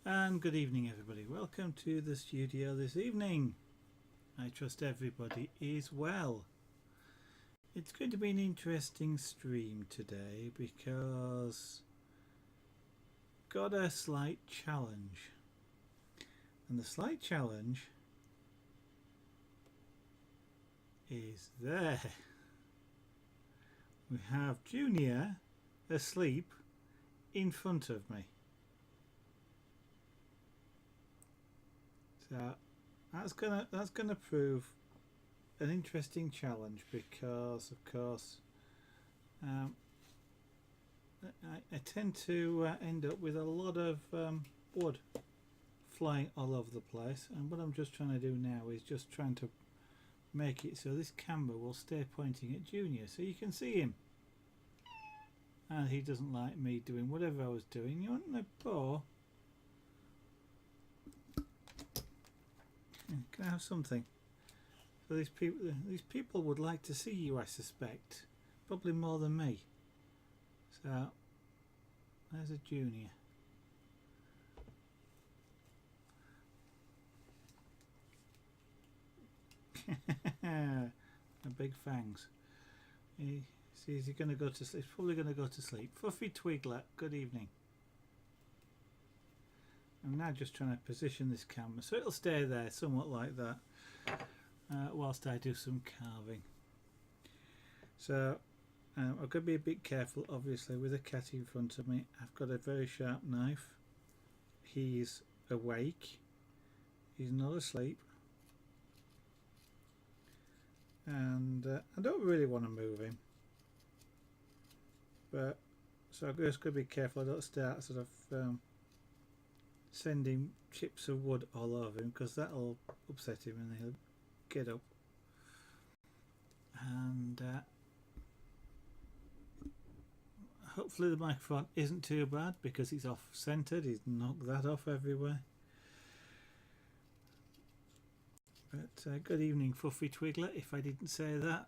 And good evening, everybody. Welcome to the studio this evening. I trust everybody is well. It's going to be an interesting stream today because got a slight challenge. And the slight challenge is there. We have Junior asleep in front of me. So that's gonna prove an interesting challenge because, of course, I tend to end up with a lot of wood flying all over the place, and what I'm just trying to do now is just trying to make it so this camera will stay pointing at Junior so you can see him, and he doesn't like me doing whatever I was doing. You want a paw? Can I have something? So these people would like to see you, I suspect, probably more than me. So there's a Junior. The big fangs. He's going to go to sleep. He's probably going to go to sleep. Fluffy Twiglet, good evening. I'm now just trying to position this camera so it'll stay there somewhat like that whilst I do some carving. So I've got to be a bit careful, obviously, with a cat in front of me. I've got a very sharp knife. He's awake. He's not asleep. And I don't really want to move him. But so I've just got to be careful I don't start sort of sending chips of wood all over him, because that'll upset him and he'll get up. And hopefully the microphone isn't too bad because he's off centered. He's knocked that off everywhere. But good evening, Fluffy Twiglet, if I didn't say that.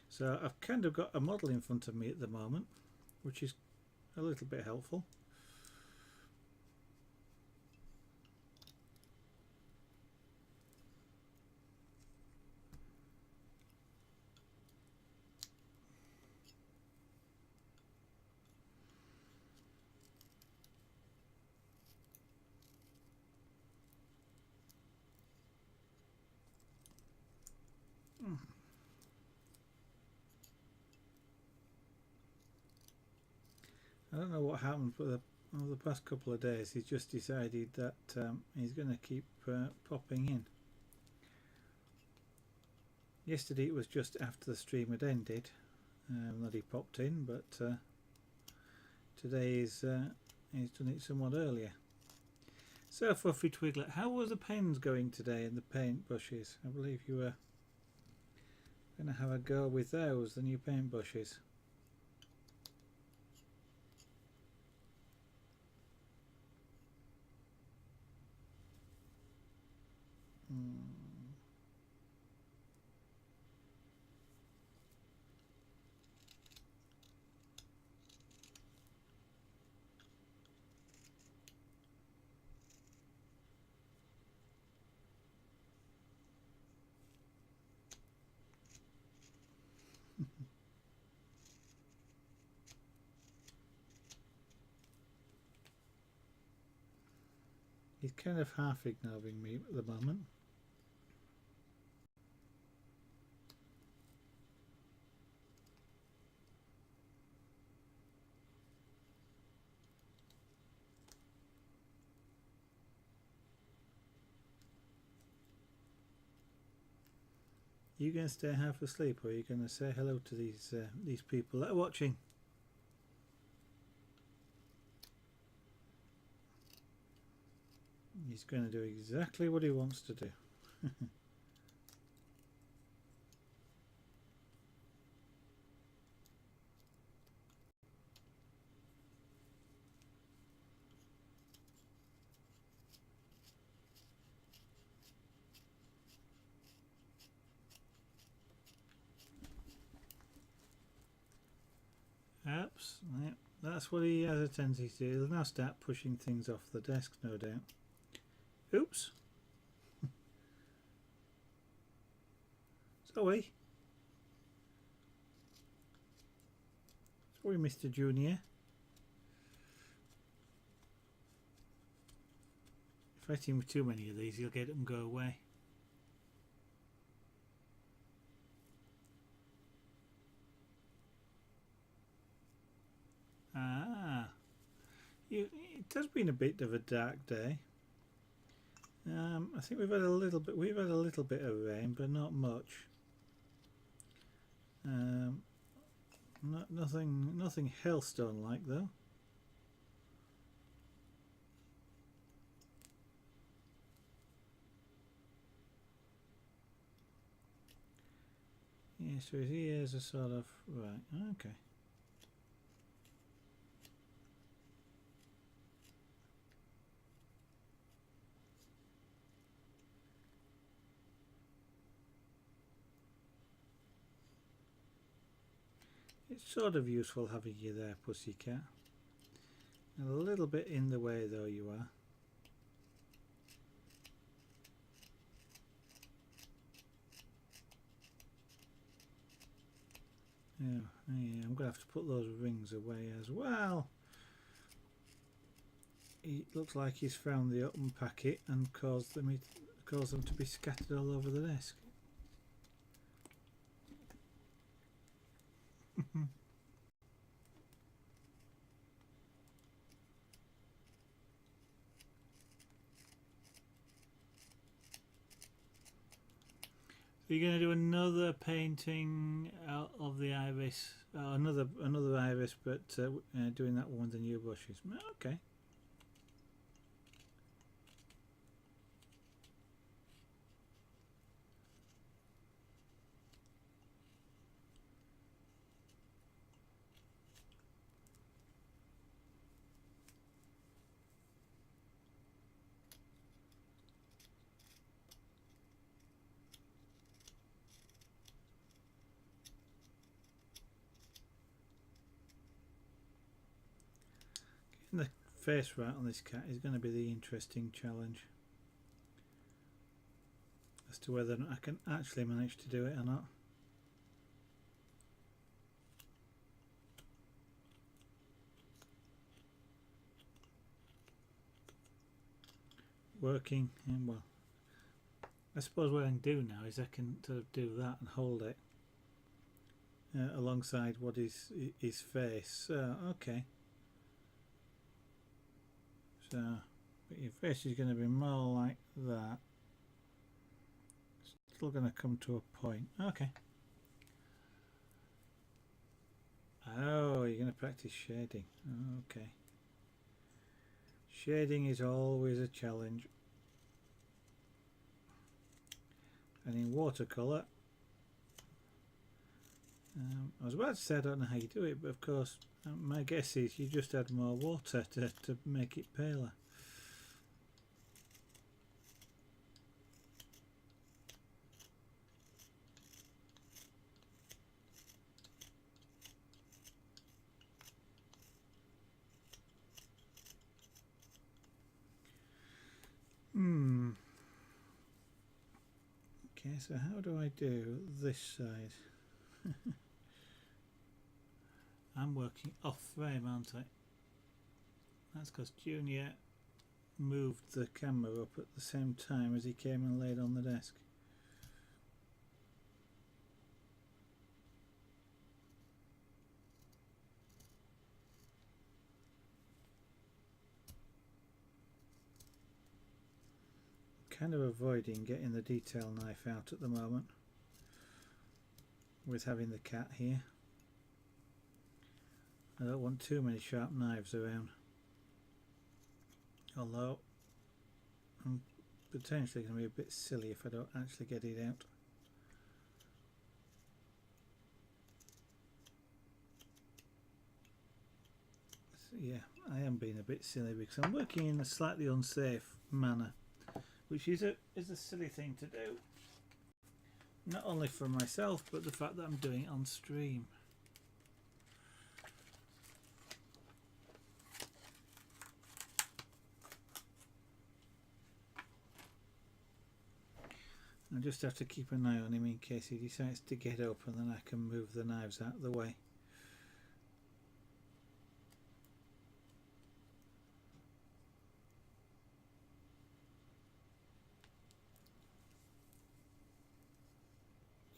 So I've kind of got a model in front of me at the moment, which is a little bit helpful. I don't know what happened, but over the past couple of days he's just decided that he's going to keep popping in. Yesterday it was just after the stream had ended that he popped in, but today he's done it somewhat earlier. So Fluffy Twiglet, how were the pens going today and the paint brushes? I believe you were going to have a go with those, the new paint brushes. He's kind of half ignoring me at the moment. You going to stay half asleep, or are you going to say hello to these people that are watching? He's going to do exactly what he wants to do. that's what he has a tendency to do. He'll now start pushing things off the desk, no doubt. Oops. Sorry. Sorry, Mr. Junior. If I hit him with too many of these, he'll get them go away. Ah, it has been a bit of a dark day. I think we've had a little bit. We've had a little bit of rain, but not much. Nothing hailstone like though. Yeah, so his ears are sort of right. Okay. It's sort of useful having you there, pussycat. A little bit in the way though you are. Yeah, I'm going to have to put those rings away as well. It looks like he's found the open packet and caused them to be scattered all over the desk. So you're going to do another painting of the iris, another iris, but doing that one with the new brushes. Okay. The face right on this cat is going to be the interesting challenge as to whether or not I can actually manage to do it or not. Working, and well, I suppose what I can do now is I can sort of do that and hold it alongside what is his face. Okay. So, but your face is going to be more like that. Still going to come to a point. Okay. Oh, you're going to practice shading. Okay. Shading is always a challenge. And in watercolour, I was about to say I don't know how you do it, but of course my guess is you just add more water to make it paler. Okay, so how do I do this side? I'm working off frame, aren't I? That's because Junior moved the camera up at the same time as he came and laid on the desk. Kind of avoiding getting the detail knife out at the moment with having the cat here. I don't want too many sharp knives around, although I'm potentially going to be a bit silly if I don't actually get it out. So yeah, I am being a bit silly because I'm working in a slightly unsafe manner, which is a silly thing to do, not only for myself but the fact that I'm doing it on stream. I just have to keep an eye on him in case he decides to get up, and then I can move the knives out of the way.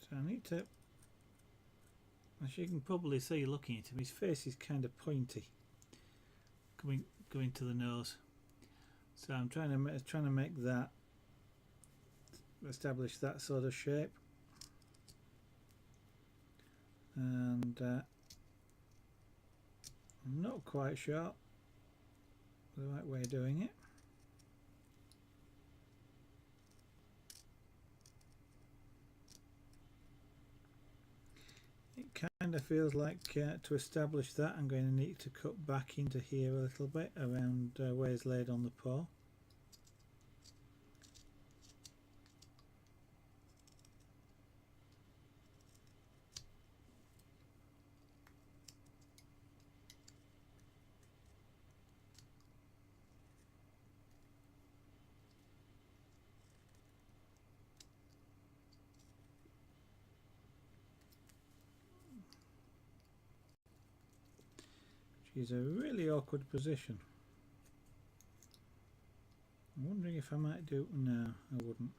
So I need to, as you can probably see looking at him, his face is kind of pointy, going to the nose. So I'm trying to make that, establish that sort of shape, and I'm not quite sure the right way of doing it. It kind of feels like to establish that I'm going to need to cut back into here a little bit around where it's laid on the paw. Which is a really awkward position. I'm wondering if I might do, no, I wouldn't.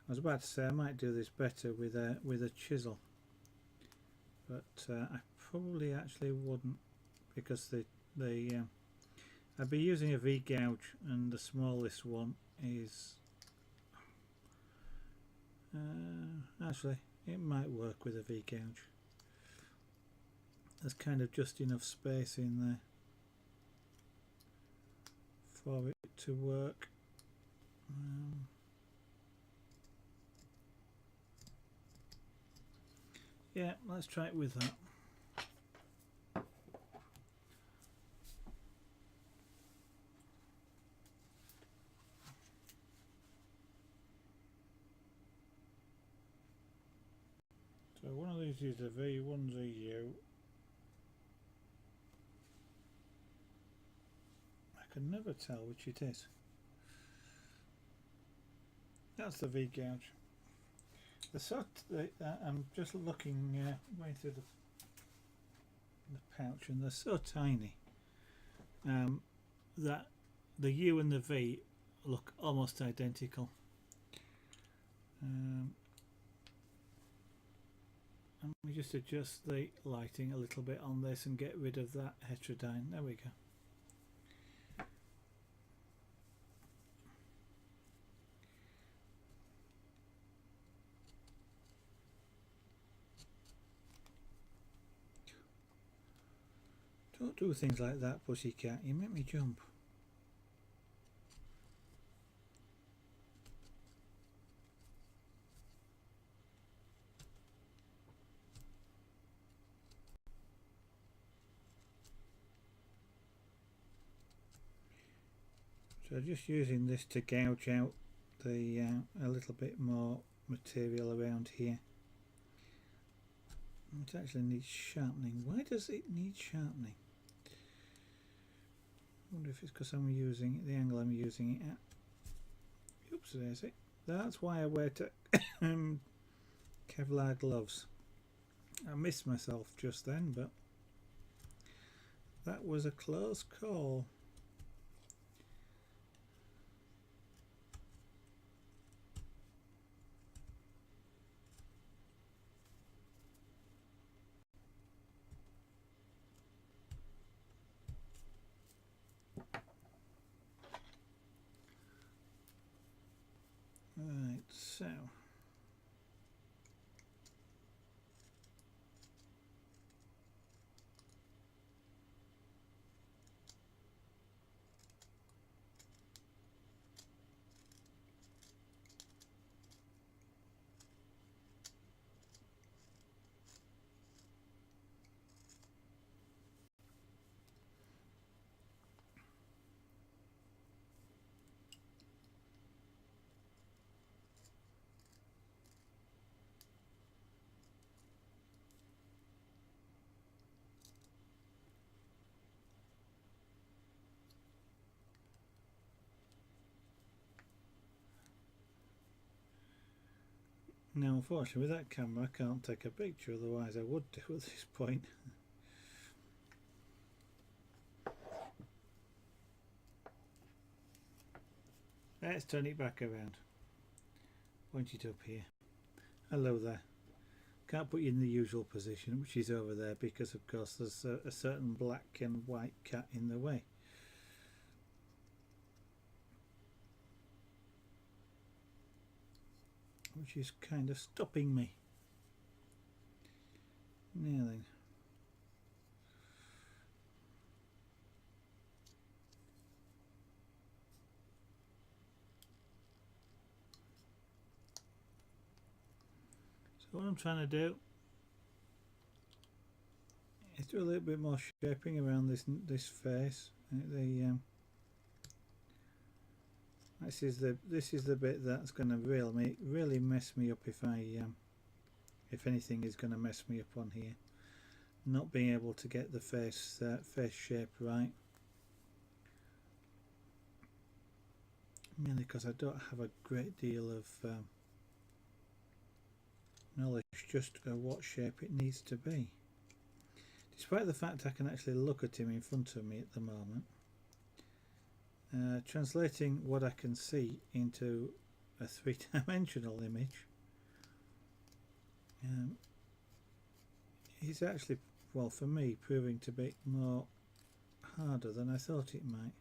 I was about to say I might do this better with a chisel, but I probably actually wouldn't, because I'd be using a V-gouge, and the smallest one is actually it might work with a V-gouge. There's kind of just enough space in there for it to work. Yeah, let's try it with that. So one of these is a V, one's a U. I can never tell which it is. That's the V-gouge. I'm just looking way through the pouch, and they're so tiny that the U and the V look almost identical. Let me just adjust the lighting a little bit on this and get rid of that heterodyne. There we go. Don't do things like that, pussycat. You make me jump. So just using this to gouge out the a little bit more material around here. It actually needs sharpening. Why does it need sharpening? I wonder if it's because I'm using it, the angle I'm using it at. Oops, there's it. That's why I wear Kevlar gloves. I missed myself just then, but that was a close call. Right, so Now unfortunately with that camera I can't take a picture, otherwise I would do at this point. Let's turn it back around. Point it up here. Hello there. Can't put you in the usual position, which is over there, because of course there's a certain black and white cat in the way. Which is kind of stopping me. Now then. So what I'm trying to do is do a little bit more shaping around this face. This is the bit that's going to really mess me up if anything is going to mess me up on here. Not being able to get the face shape right. Mainly because I don't have a great deal of knowledge just of what shape it needs to be. Despite the fact I can actually look at him in front of me at the moment. Translating what I can see into a three-dimensional image is actually, well, for me, proving to be more harder than I thought it might.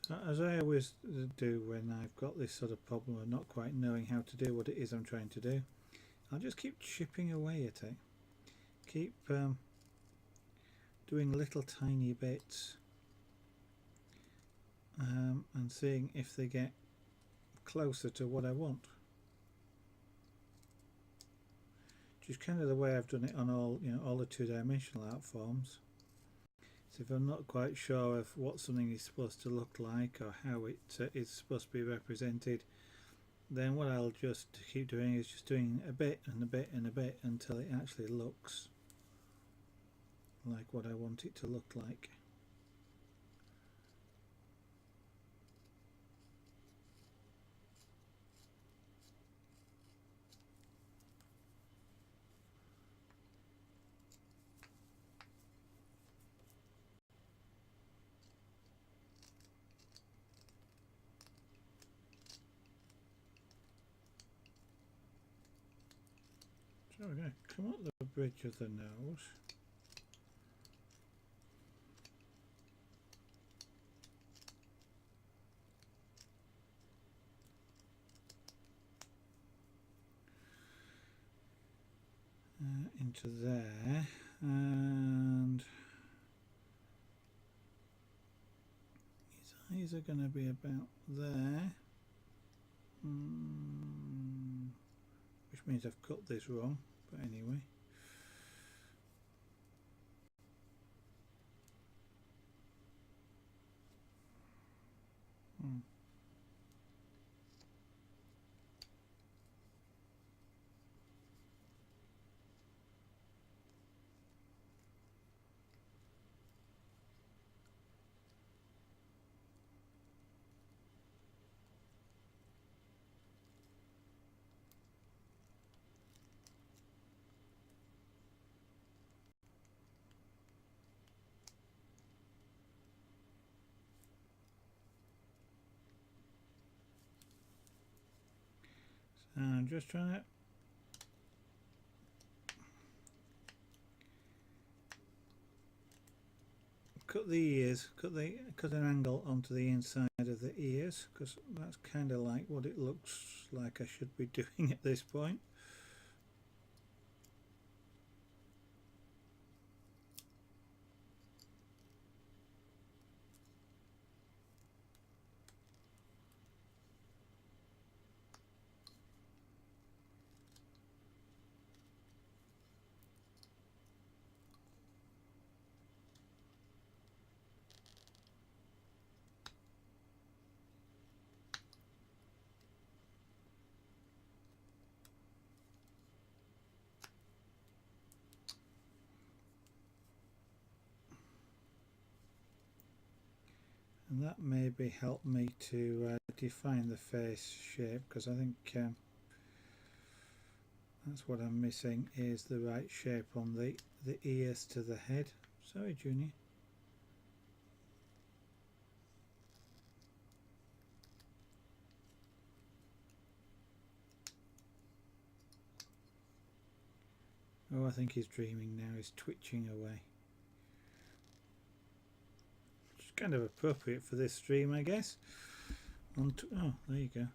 So as I always do when I've got this sort of problem of not quite knowing how to do what it is I'm trying to do, I'll just keep chipping away at it. Keep doing little tiny bits and seeing if they get closer to what I want. Which is kind of the way I've done it on all the two-dimensional art forms. So if I'm not quite sure of what something is supposed to look like or how it is supposed to be represented, then what I'll just keep doing is just doing a bit and a bit and a bit until it actually looks like what I want it to look like. So we're going to come up the bridge of the nose. Into there, and his eyes are going to be about there, which means I've cut this wrong, but anyway. So I'm just trying to cut the ears, cut an angle onto the inside of the ears, because that's kind of like what it looks like I should be doing at this point. and that maybe help me to define the face shape, because I think that's what I'm missing, is the right shape on the ears to the head. Sorry, Junior. Oh, I think he's dreaming now. He's twitching away. Which is kind of appropriate for this stream, I guess. Oh, there you go.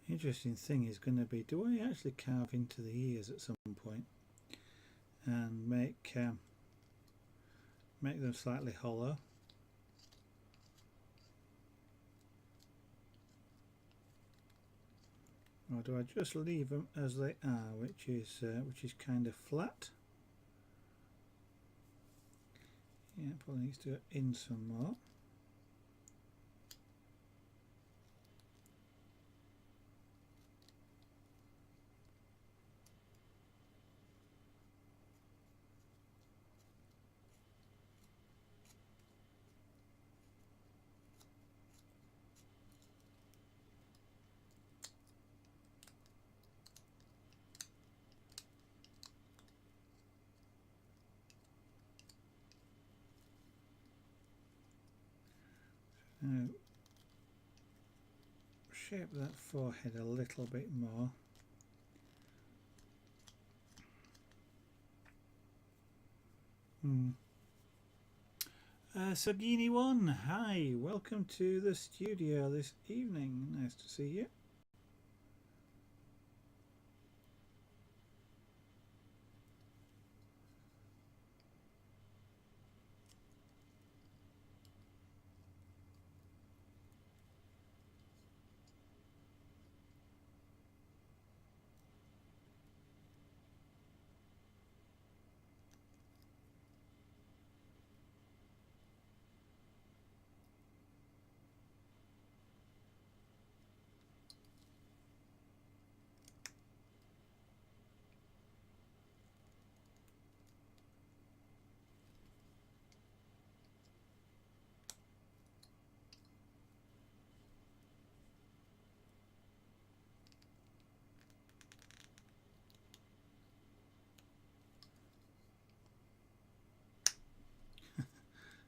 Interesting thing is going to be, do I actually carve into the ears at some point and make them slightly hollow? Or do I just leave them as they are, which is kind of flat? Yeah, probably needs to go in some more. Now, shape that forehead a little bit more. Sagini1, hi, welcome to the studio this evening. Nice to see you.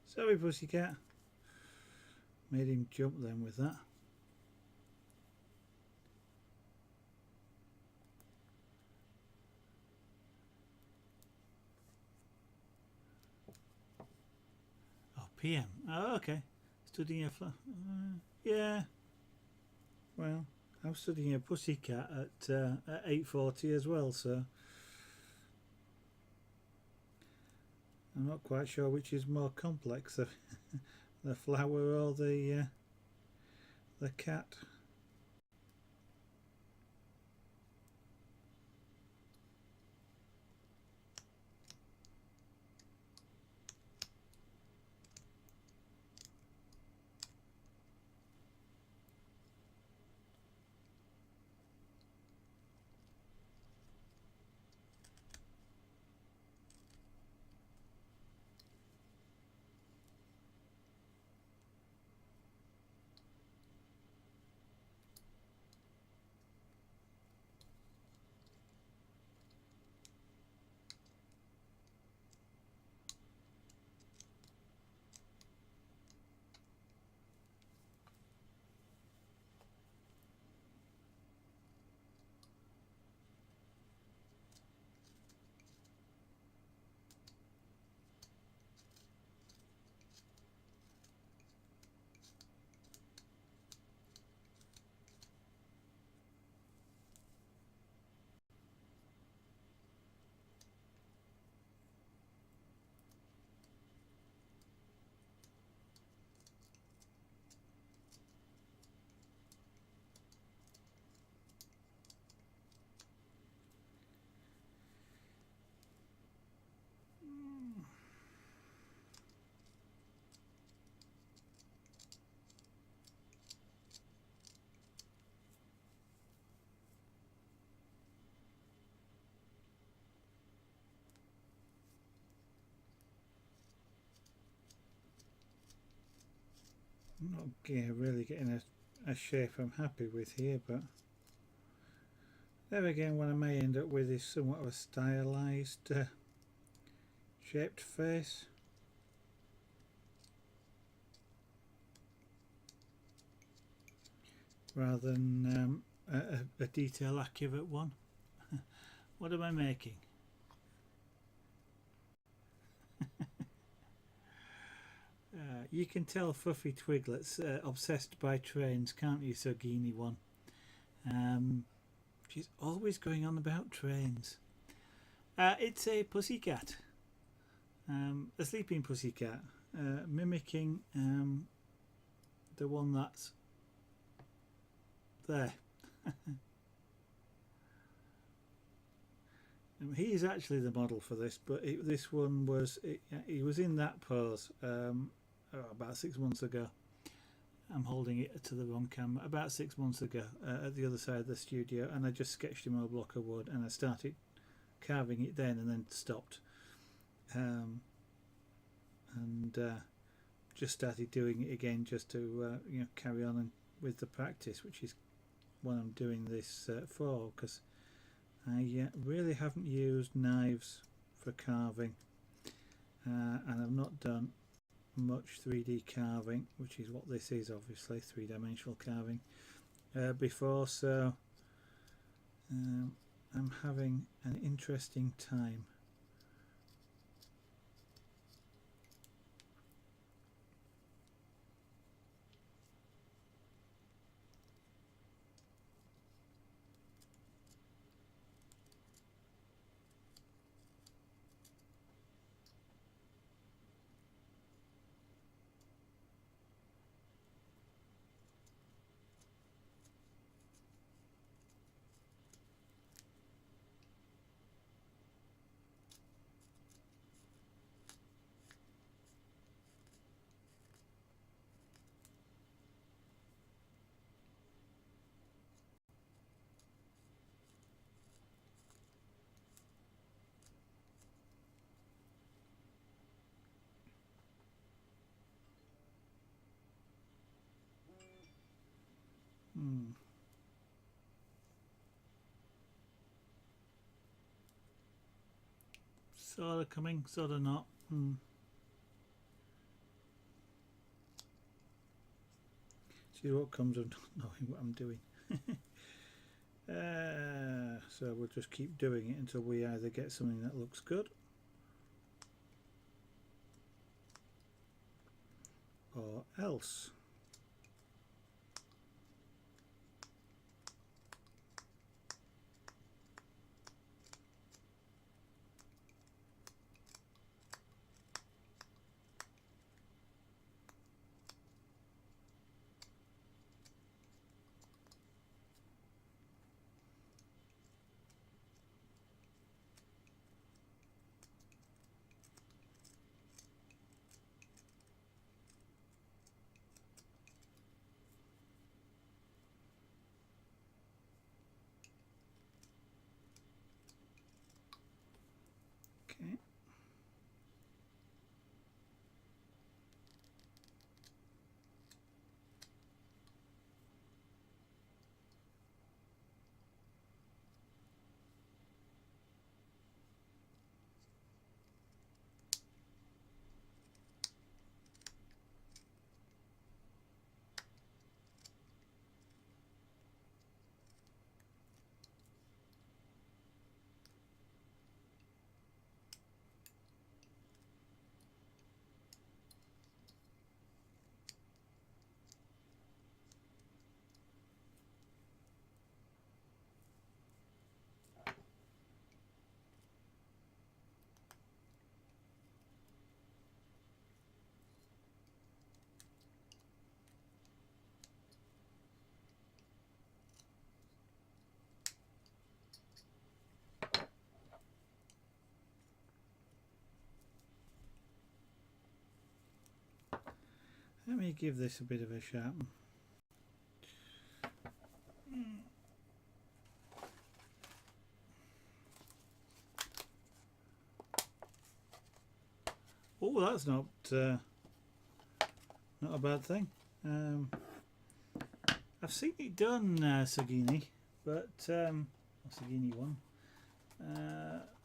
Sorry, pussycat. Made him jump then with that. Oh, PM. Oh, okay. Studying a yeah. Well, I'm studying a pussycat at 8:40 as well, so I'm not quite sure which is more complex, the flower or the cat. I'm not really getting a shape I'm happy with here, but there again, what I may end up with is somewhat of a stylized shaped face. Rather than a detail accurate one. What am I making? You can tell Fluffy Twiglet's obsessed by trains, can't you, Sogini one? She's always going on about trains. It's a pussycat, a sleeping pussycat, mimicking the one that's there. He is actually the model for this, but this one was he was in that pose about 6 months ago. I'm holding it to the wrong camera. About 6 months ago, at the other side of the studio, and I just sketched him on a block of wood, and I started carving it then, and then stopped, and just started doing it again, just to carry on with the practice, which is what I'm doing this for, because I really haven't used knives for carving, and I've not done much 3D carving, which is what this is, obviously 3-dimensional carving, before, so I'm having an interesting time. Sort of coming, sort of not. See what comes of not knowing what I'm doing. So we'll just keep doing it until we either get something that looks good or else. Okay. Let me give this a bit of a sharpen. Oh, that's not a bad thing. I've seen it done, Sagini, but Sagini one,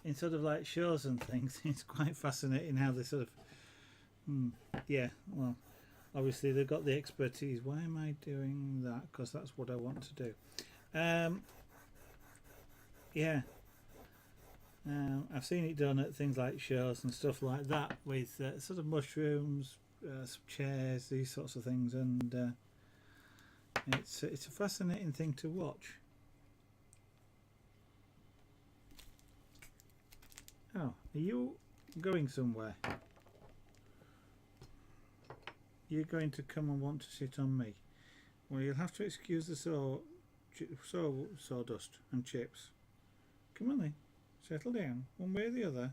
in sort of like shows and things. It's quite fascinating how they sort of, yeah. Well, obviously they've got the expertise. Why am I doing that? Because that's what I want to do. Yeah. I've seen it done at things like shows and stuff like that with sort of mushrooms, some chairs, these sorts of things, and it's a fascinating thing to watch. Oh, are you going somewhere? You're going to come and want to sit on me? Well, you'll have to excuse the sawdust and chips. Come on then, settle down, one way or the other.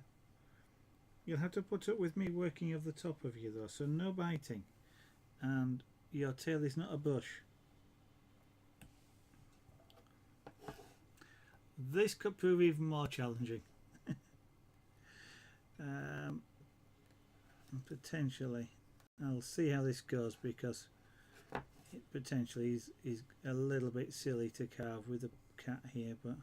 You'll have to put up with me working over the top of you though, so no biting. And your tail is not a bush. This could prove even more challenging. Potentially. I'll see how this goes, because it potentially is a little bit silly to carve with a cat here, but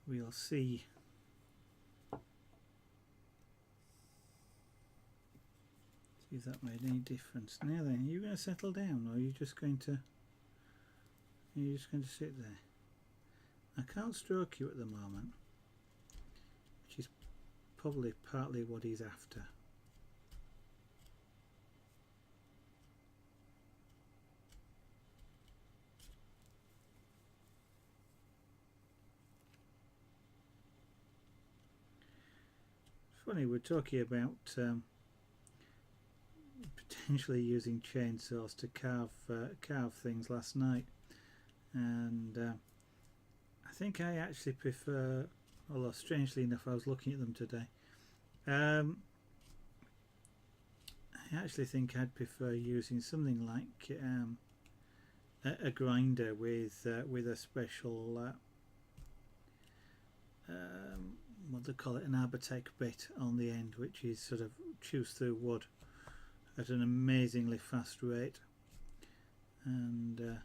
we'll see. See if that made any difference. Now then, are you going to settle down, or are you just going to sit there? I can't stroke you at the moment, which is probably partly what he's after. Funny, we're talking about potentially using chainsaws to carve things last night, and I think I actually prefer, although strangely enough I was looking at them today, I actually think I'd prefer using something like a grinder with a special what do they call it, an Abertech bit on the end, which is sort of chews through wood at an amazingly fast rate, and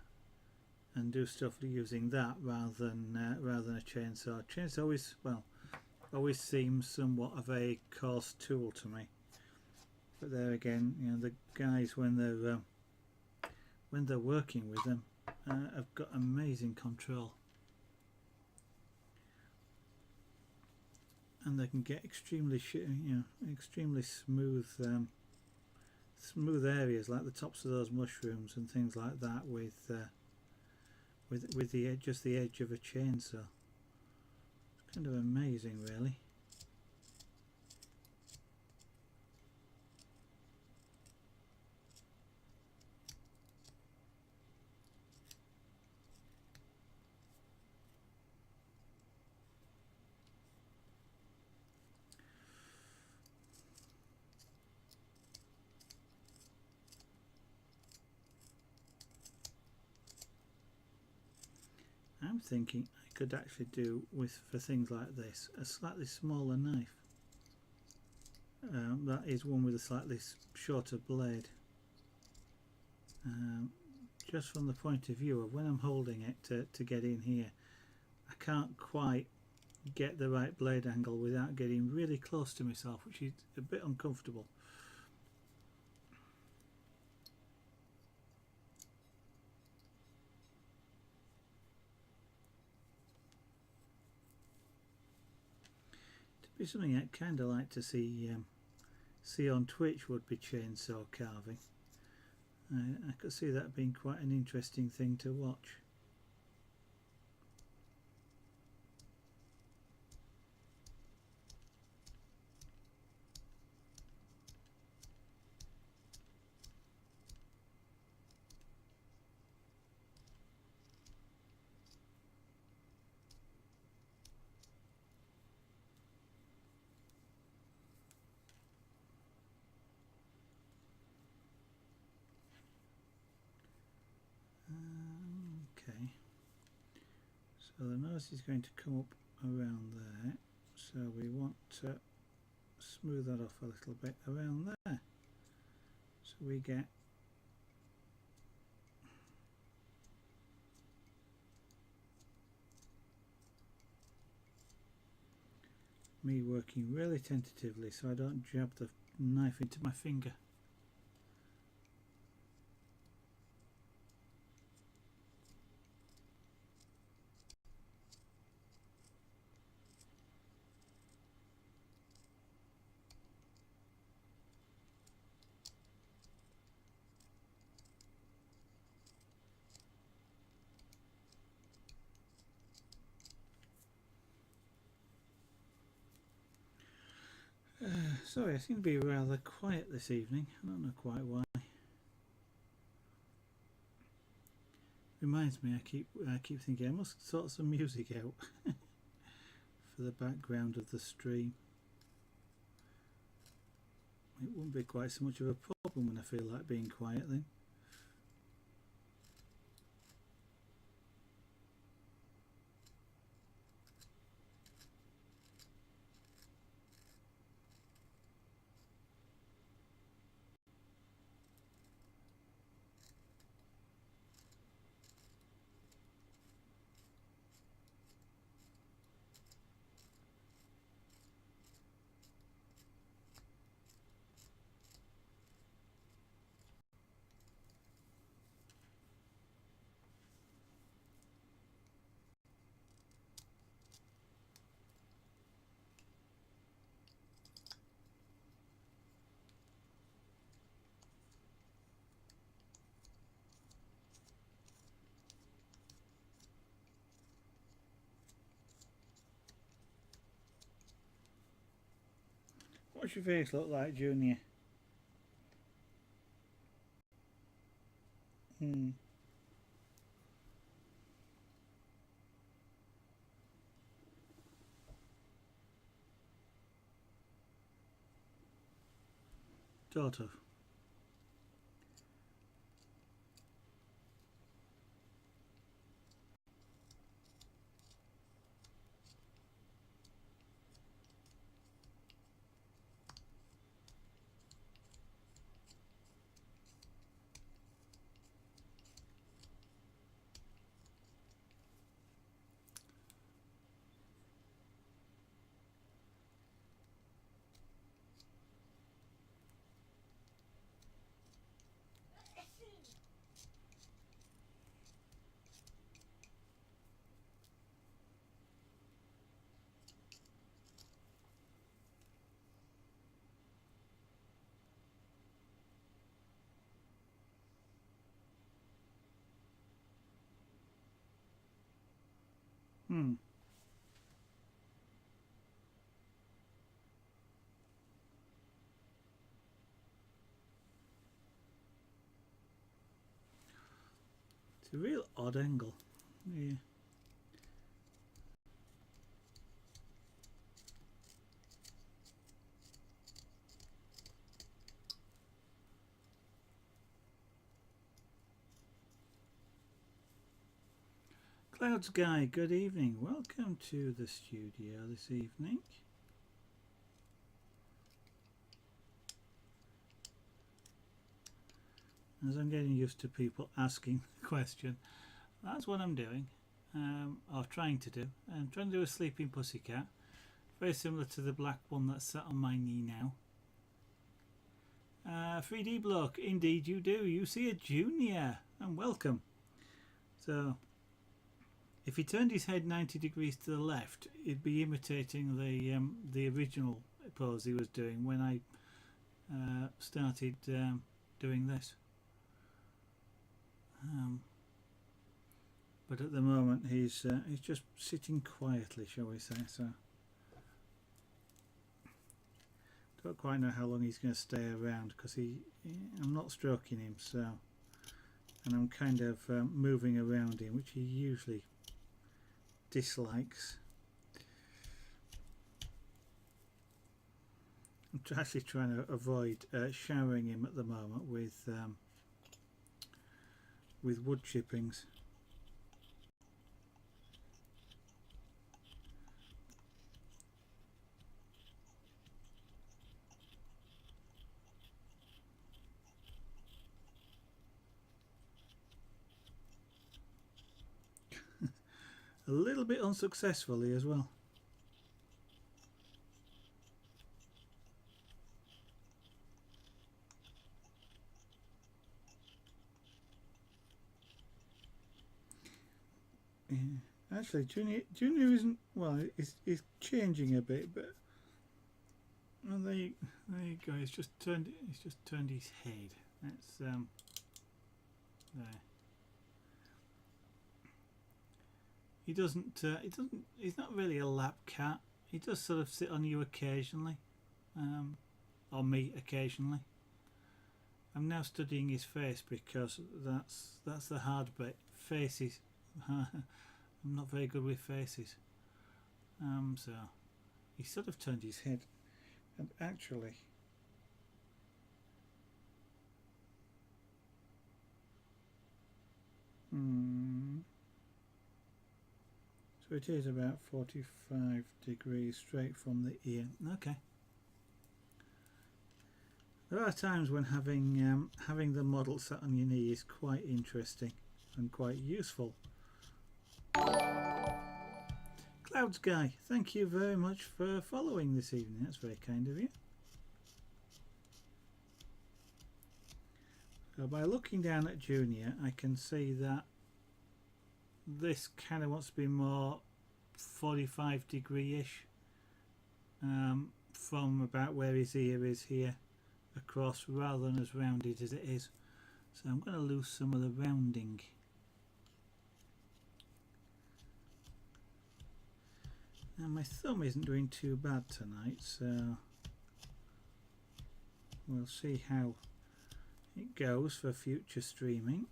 do stuff using that rather than a chainsaw. Chainsaw always seems somewhat of a coarse tool to me, but there again, you know, the guys when they're working with them have got amazing control, and they can get extremely smooth smooth areas like the tops of those mushrooms and things like that with just the edge of a chainsaw. It's kind of amazing, really. I'm thinking I could actually do for things like this a slightly smaller knife. That is one with a slightly shorter blade. Just from the point of view of when I'm holding it to get in here, I can't quite get the right blade angle without getting really close to myself, which is a bit uncomfortable. To be something I'd kind of like to see on Twitch would be chainsaw carving. I could see that being quite an interesting thing to watch. So the nose is going to come up around there, so we want to smooth that off a little bit around there, so we get me working really tentatively so I don't jab the knife into my finger. Sorry, I seem to be rather quiet this evening. I don't know quite why. Reminds me, I keep thinking I must sort some music out for the background of the stream. It wouldn't be quite so much of a problem when I feel like being quiet then. What's your face look like, Junior? Sort of. It's a real odd angle. Yeah. Clouds Guy, good evening. Welcome to the studio this evening. As I'm getting used to people asking the question, that's what I'm doing, or trying to do. I'm trying to do a sleeping pussycat, very similar to the black one that's sat on my knee now. 3D bloke, indeed you do. You see a junior, and welcome. So, if he turned his head 90 degrees to the left, he'd be imitating the original pose he was doing when I started doing this. But at the moment he's just sitting quietly, shall we say. So don't quite know how long he's going to stay around because I'm not stroking him, so, and I'm kind of moving around him, which he usually dislikes. I'm actually trying to avoid showering him at the moment with wood chippings. a little bit unsuccessfully as well. Yeah. Actually, Junior isn't, well, he's changing a bit, but well, there you go. He's just turned his head. That's there. He doesn't. He's not really a lap cat. He does sort of sit on you occasionally, or me occasionally. I'm now studying his face because that's the hard bit. Faces. I'm not very good with faces. So he sort of turned his head, and actually, so it is about 45 degrees straight from the ear. Okay. There are times when having the model sat on your knee is quite interesting and quite useful. Clouds Guy, thank you very much for following this evening. That's very kind of you. So by looking down at Junior, I can see that this kind of wants to be more 45 degree-ish from about where his ear is here across, rather than as rounded as it is. So I'm going to lose some of the rounding. Now my thumb isn't doing too bad tonight, so we'll see how it goes for future streaming.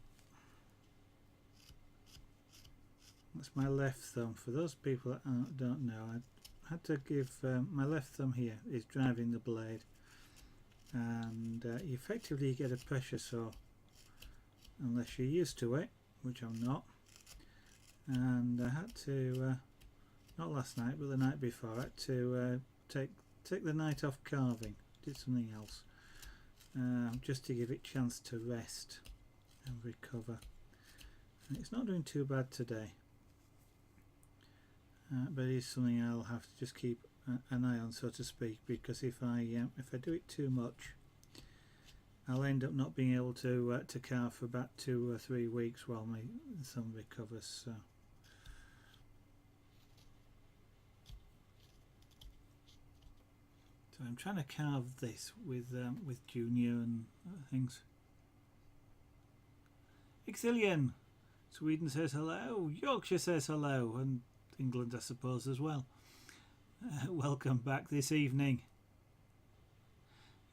That's my left thumb. For those people that don't know, I had to give my left thumb here is driving the blade, and you effectively get a pressure sore unless you're used to it, which I'm not. And I had to not last night but the night before, I had to take the night off carving, did something else, just to give it a chance to rest and recover. And it's not doing too bad today, but it is something I'll have to just keep an eye on, so to speak, because if I do it too much, I'll end up not being able to carve for about 2 or 3 weeks while my thumb recovers. So I'm trying to carve this with Junior and things. Exilian, Sweden says hello. Yorkshire says hello, and England, I suppose, as well. Welcome back this evening.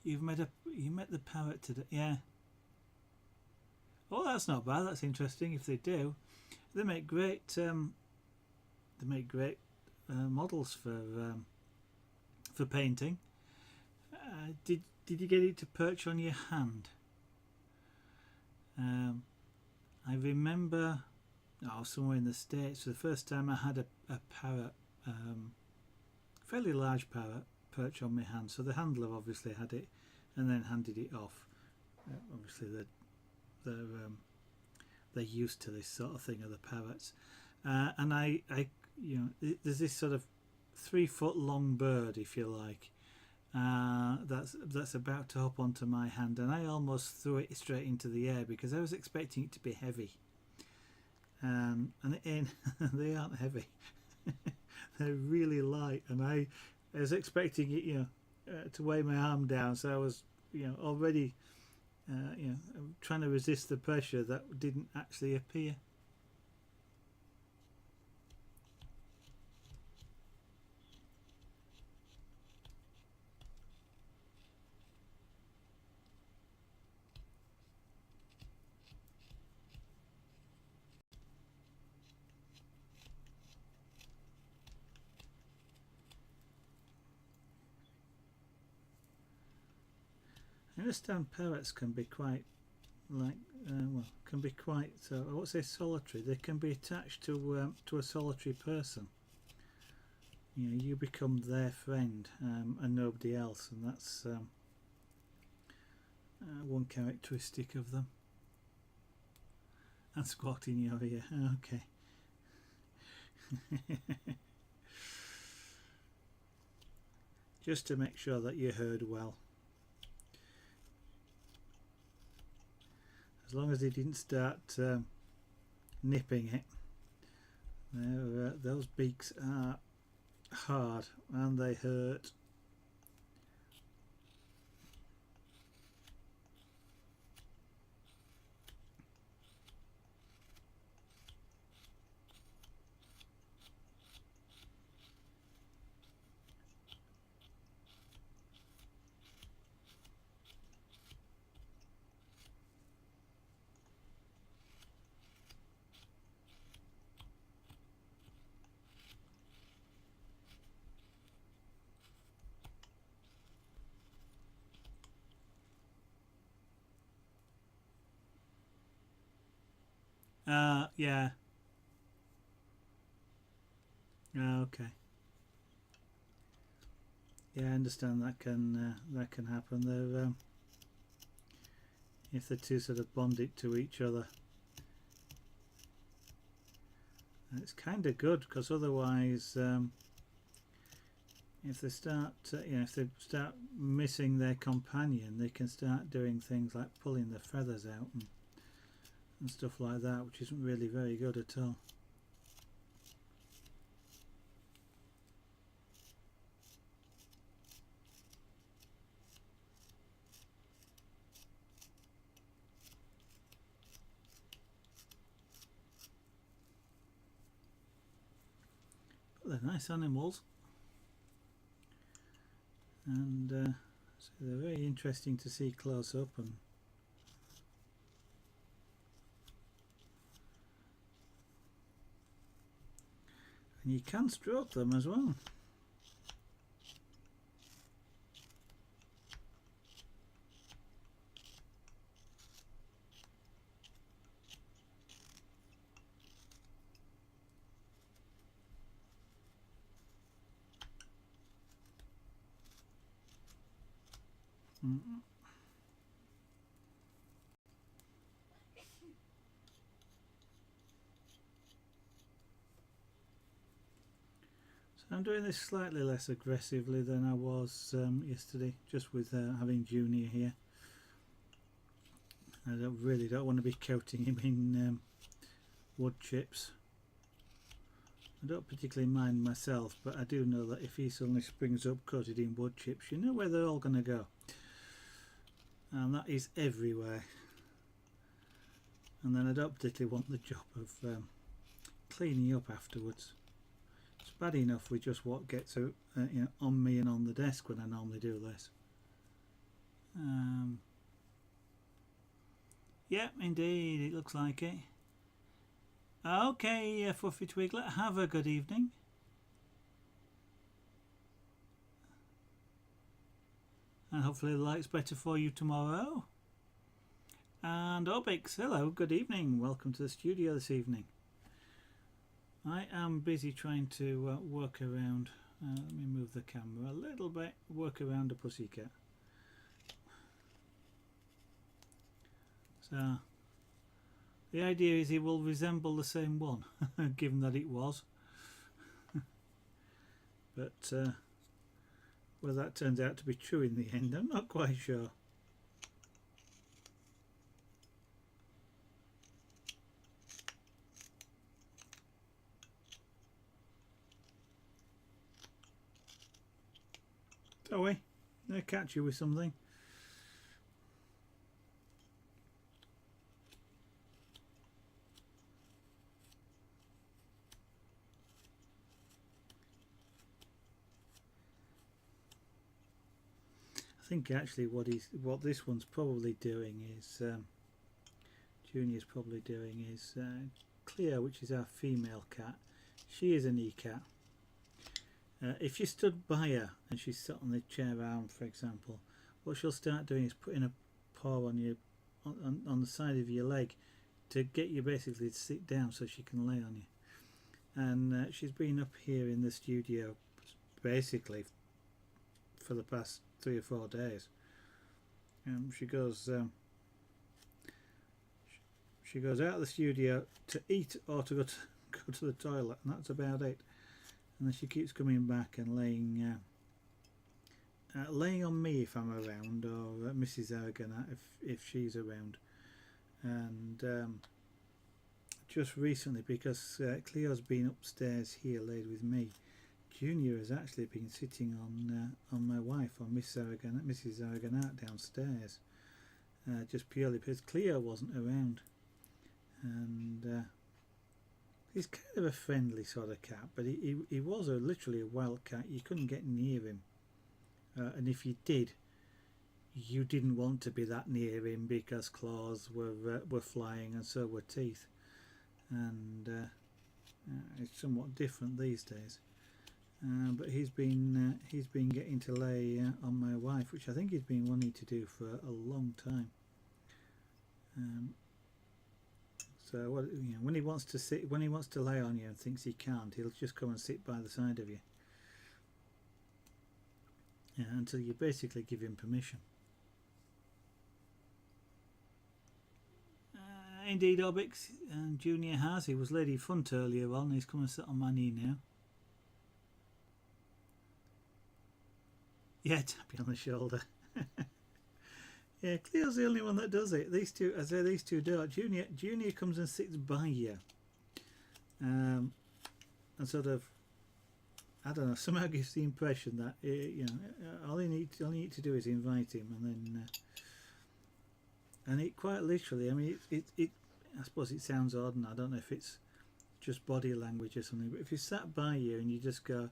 You met the parrot today, yeah. Oh, that's not bad. That's interesting. If they do, they make great models for painting. Did you get it to perch on your hand? I remember, somewhere in the States, for the first time I had a parrot, fairly large parrot, perch on my hand. So the handler obviously had it and then handed it off. Obviously they're used to this sort of thing, of the parrots. And I there's this sort of 3 foot long bird, if you like, that's about to hop onto my hand, and I almost threw it straight into the air because I was expecting it to be heavy, and they aren't heavy. They're really light, and I was expecting it to weigh my arm down, so I was already trying to resist the pressure that didn't actually appear. I understand parrots can be quite I won't say solitary. They can be attached to a solitary person. You become their friend and nobody else, and that's one characteristic of them. And squawked in your ear. Okay. Just to make sure that you heard well. As long as they didn't start nipping it. Now, those beaks are hard and they hurt. Yeah. Okay. Yeah, I understand that can happen. They're if the two sort of bond it to each other, and it's kind of good because otherwise, if they start, if they start missing their companion, they can start doing things like pulling the feathers out and stuff like that, which isn't really very good at all. But they're nice animals, and so they're very interesting to see close up, and you can stroke them as well. So I'm doing this slightly less aggressively than I was yesterday, just with having Junior here. I really don't want to be coating him in wood chips. I don't particularly mind myself, but I do know that if he suddenly springs up coated in wood chips, you know where they're all going to go. And that is everywhere. And then I don't particularly want the job of cleaning up afterwards. It's bad enough with just what gets out, on me and on the desk when I normally do this. Yeah, indeed, it looks like it. Okay, Fluffy Twiglet, have a good evening. And hopefully the light's better for you tomorrow. And Obix, hello, good evening. Welcome to the studio this evening. I am busy trying to work around, let me move the camera a little bit, work around a pussycat. So the idea is he will resemble the same one, given that it was. But whether that turns out to be true in the end, I'm not quite sure. Zoe, they'll catch you with something. I think actually what this one's probably doing is Junior's probably doing is Cleo, which is our female cat. She is an e-cat. If you stood by her and she sat on the chair arm, for example, what she'll start doing is putting a paw on you on the side of your leg to get you basically to sit down so she can lay on you. And she's been up here in the studio basically for the past 3 or 4 days. She goes out of the studio to eat or to go go to the toilet, and that's about it. And then she keeps coming back and laying on me if I'm around, or Mrs. Aragonite if she's around. And just recently, because Cleo's been upstairs here laid with me, Junior has actually been sitting on my wife, on Mrs. Aragonite downstairs, just purely because Cleo wasn't around. And he's kind of a friendly sort of cat, but he was literally a wild cat. You couldn't get near him. And if you did, you didn't want to be that near him because claws were flying and so were teeth. And it's somewhat different these days. But he's been getting to lay on my wife, which I think he's been wanting to do for a long time. So when he wants to lay on you and thinks he can't, he'll just come and sit by the side of you. Yeah, until you basically give him permission. Indeed, Obix, and Junior has. He was Lady Funt earlier on. He's come and sit on my knee now. Yeah, tap you on the shoulder. Yeah, Cleo's the only one that does it. These two, these two don't. Junior comes and sits by you, and sort of, I don't know, somehow gives the impression that all you need to do is invite him, and then and it quite literally. I mean, it I suppose it sounds odd, and I don't know if it's just body language or something. But if he sat by you and you just go,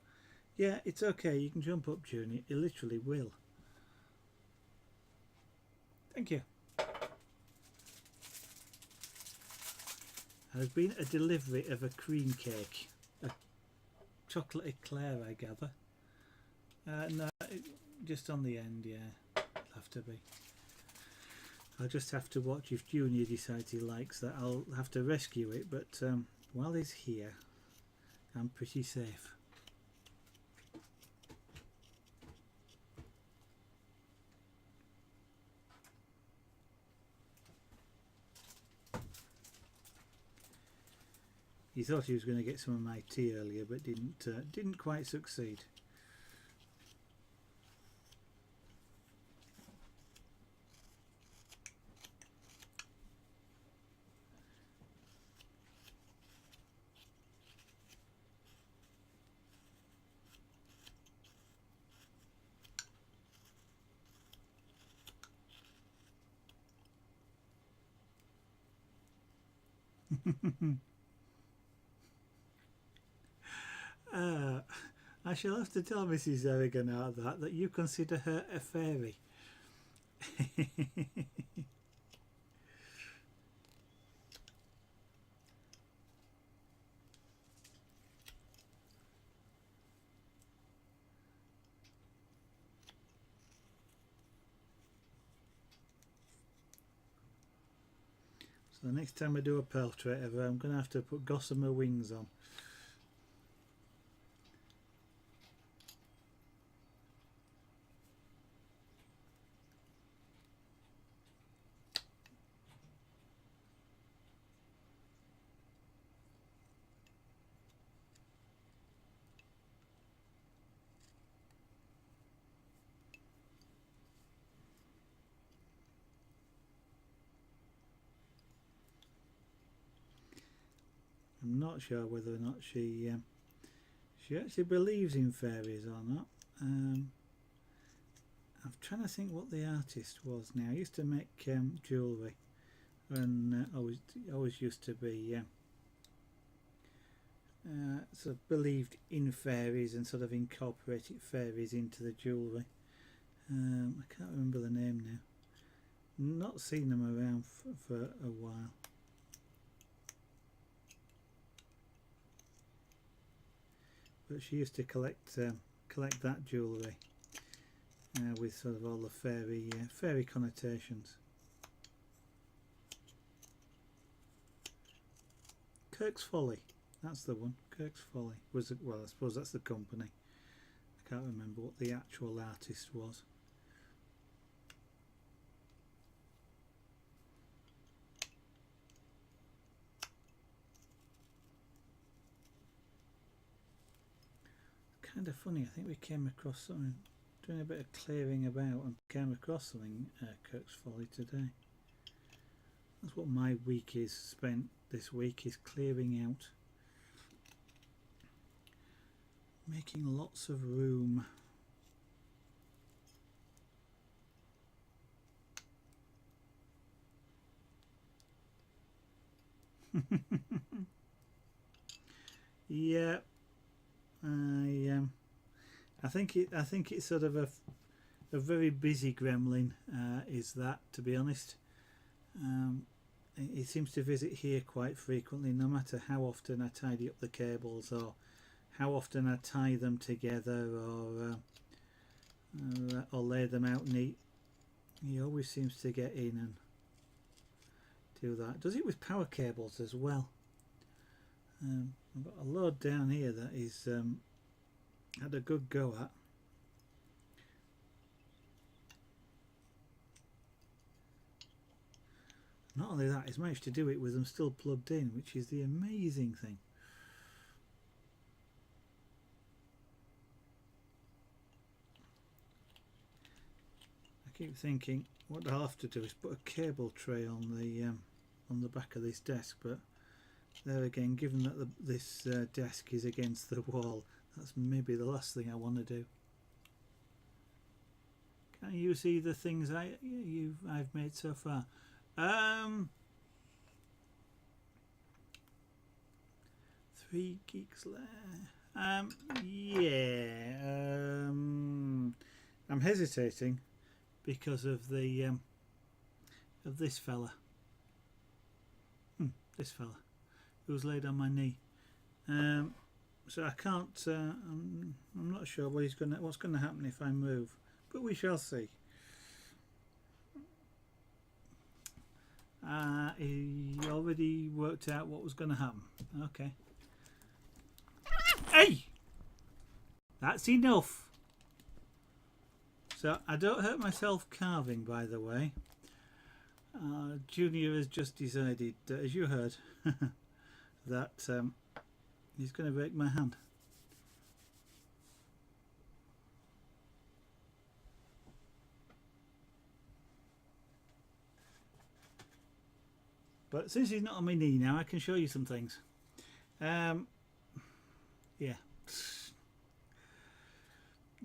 "Yeah, it's okay, you can jump up, Junior," he literally will. Thank you. There's been a delivery of a cream cake, a chocolate eclair, I gather. No, just on the end, yeah. It'll have to be. I'll just have to watch if Junior decides he likes that. I'll have to rescue it, but while he's here, I'm pretty safe. He thought he was going to get some of my tea earlier, but didn't quite succeed. I shall have to tell Mrs. Aragonite that you consider her a fairy. So the next time I do a portrait of her, I'm going to have to put gossamer wings on. I'm not sure whether or not she actually believes in fairies or not. I'm trying to think what the artist was now. I used to make jewellery, and always used to be sort of believed in fairies and sort of incorporated fairies into the jewellery. I can't remember the name now. Not seen them around for a while. But she used to collect that jewellery with sort of all the fairy connotations. Kirk's Folly, that's the one. Kirk's Folly was well, I suppose that's the company. I can't remember what the actual artist was. kind of funny. I think we came across something, doing a bit of clearing about, and came across something Kirk's Folly today. That's what my week is spent this week, is clearing out, making lots of room. Yeah, I think it's sort of a very busy gremlin. Is that, to be honest? It seems to visit here quite frequently, no matter how often I tidy up the cables or how often I tie them together or lay them out neat. He always seems to get in and do that. Does it with power cables as well. I've got a load down here that he's had a good go at. Not only that, he's managed to do it with them still plugged in, which is the amazing thing. I keep thinking what I'll have to do is put a cable tray on the back of this desk, but there again, given that this desk is against the wall, that's maybe the last thing I want to do. Can you see the things I've made so far? 3 geeks left. Yeah. I'm hesitating because of the of this fella. This fella who's laid on my knee. So I can't. I'm not sure what's going to happen if I move, but we shall see. He already worked out what was going to happen. Okay. Hey! That's enough. So I don't hurt myself carving, by the way. Junior has just decided, as you heard, that he's going to break my hand. But since he's not on my knee now, I can show you some things. Yeah.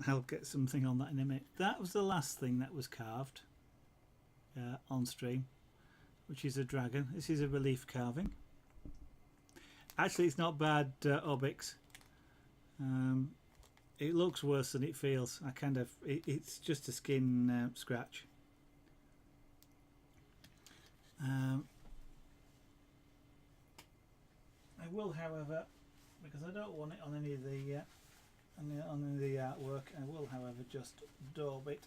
I'll get something on that in a minute. That was the last thing that was carved on stream, which is a dragon. This is a relief carving. Actually, it's not bad, Obix. It looks worse than it feels. It's just a skin scratch. I will, however, because I don't want it on any of the artwork, I will, however, just daub it.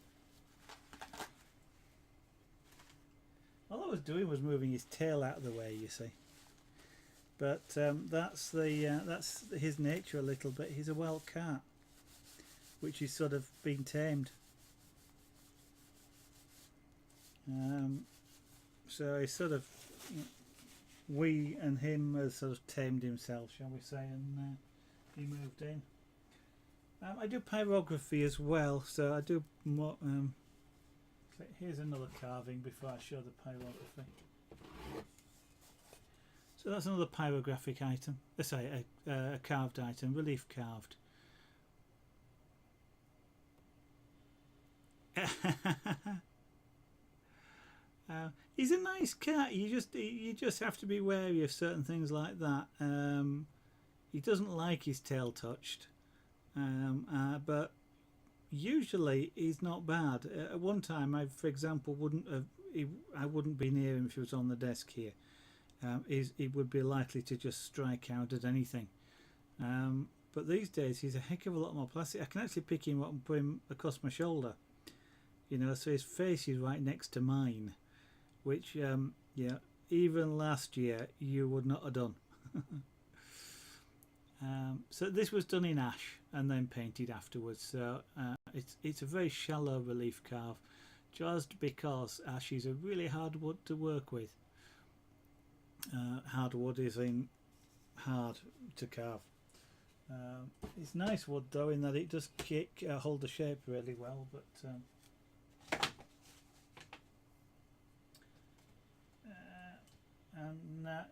All I was doing was moving his tail out of the way, you see. But that's his nature a little bit. He's a wild cat, which is sort of been tamed. So he's sort of, we and him has sort of tamed himself, shall we say, and he moved in. I do pyrography as well, so I do more. Here's another carving before I show the pyrography. So that's another pyrographic item. Sorry, a carved item, relief carved. He's a nice cat. You just have to be wary of certain things like that. He doesn't like his tail touched, but usually he's not bad. At one time, for example, I wouldn't be near him if he was on the desk here. He would be likely to just strike out at anything. But these days, he's a heck of a lot more plastic. I can actually pick him up and put him across my shoulder. You know, so his face is right next to mine, which, yeah, even last year you would not have done. So this was done in ash and then painted afterwards. So it's a very shallow relief carve, just because ash is a really hard wood to work with. Hard wood is in hard to carve. It's nice wood though, in that it does hold the shape really well, but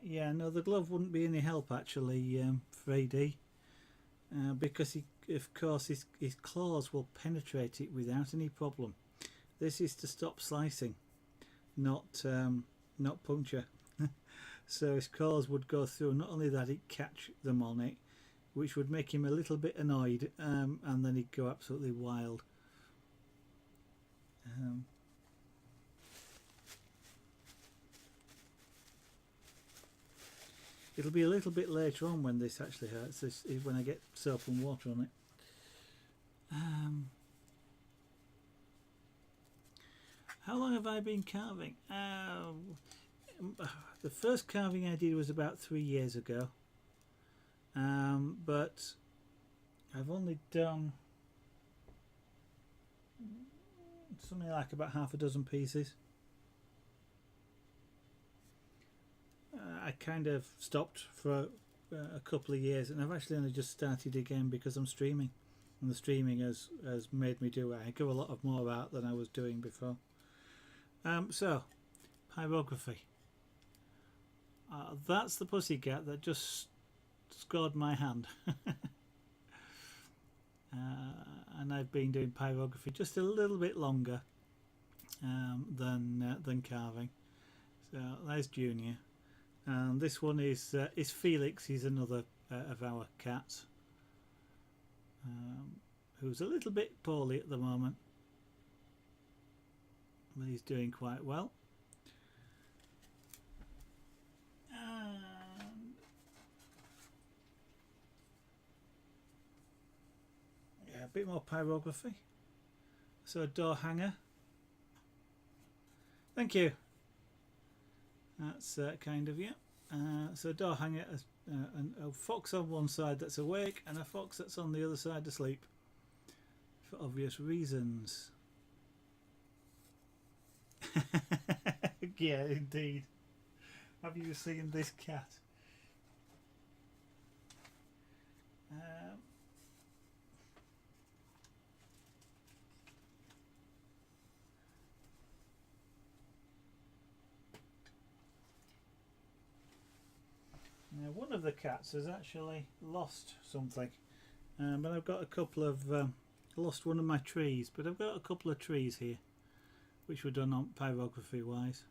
yeah, no, the glove wouldn't be any help actually for AD, because of course his claws will penetrate it without any problem. This is to stop slicing, not puncture. So his claws would go through. Not only that, he'd catch them on it, which would make him a little bit annoyed, and then he'd go absolutely wild. It'll be a little bit later on when this actually hurts. This is when I get soap and water on it. How long have I been carving? The first carving I did was about 3 years ago, but I've only done something like about half a dozen pieces. I kind of stopped for a couple of years, and I've actually only just started again because I'm streaming, and the streaming has made me do a heck of a lot of more art than I was doing before. So, pyrography. That's the pussycat that just scored my hand. And I've been doing pyrography just a little bit longer than carving. So there's Junior. And this one is Felix. He's another of our cats, who's a little bit poorly at the moment, but he's doing quite well. And yeah, a bit more pyrography. So a door hanger. Thank you. That's kind of you. So a door hanger, a fox on one side that's awake, and a fox that's on the other side asleep, for obvious reasons. Yeah, indeed. Have you seen this cat? Now, one of the cats has actually lost something, but I've got a couple of lost one of my trees, but I've got a couple of trees here which were done on pyrography wise.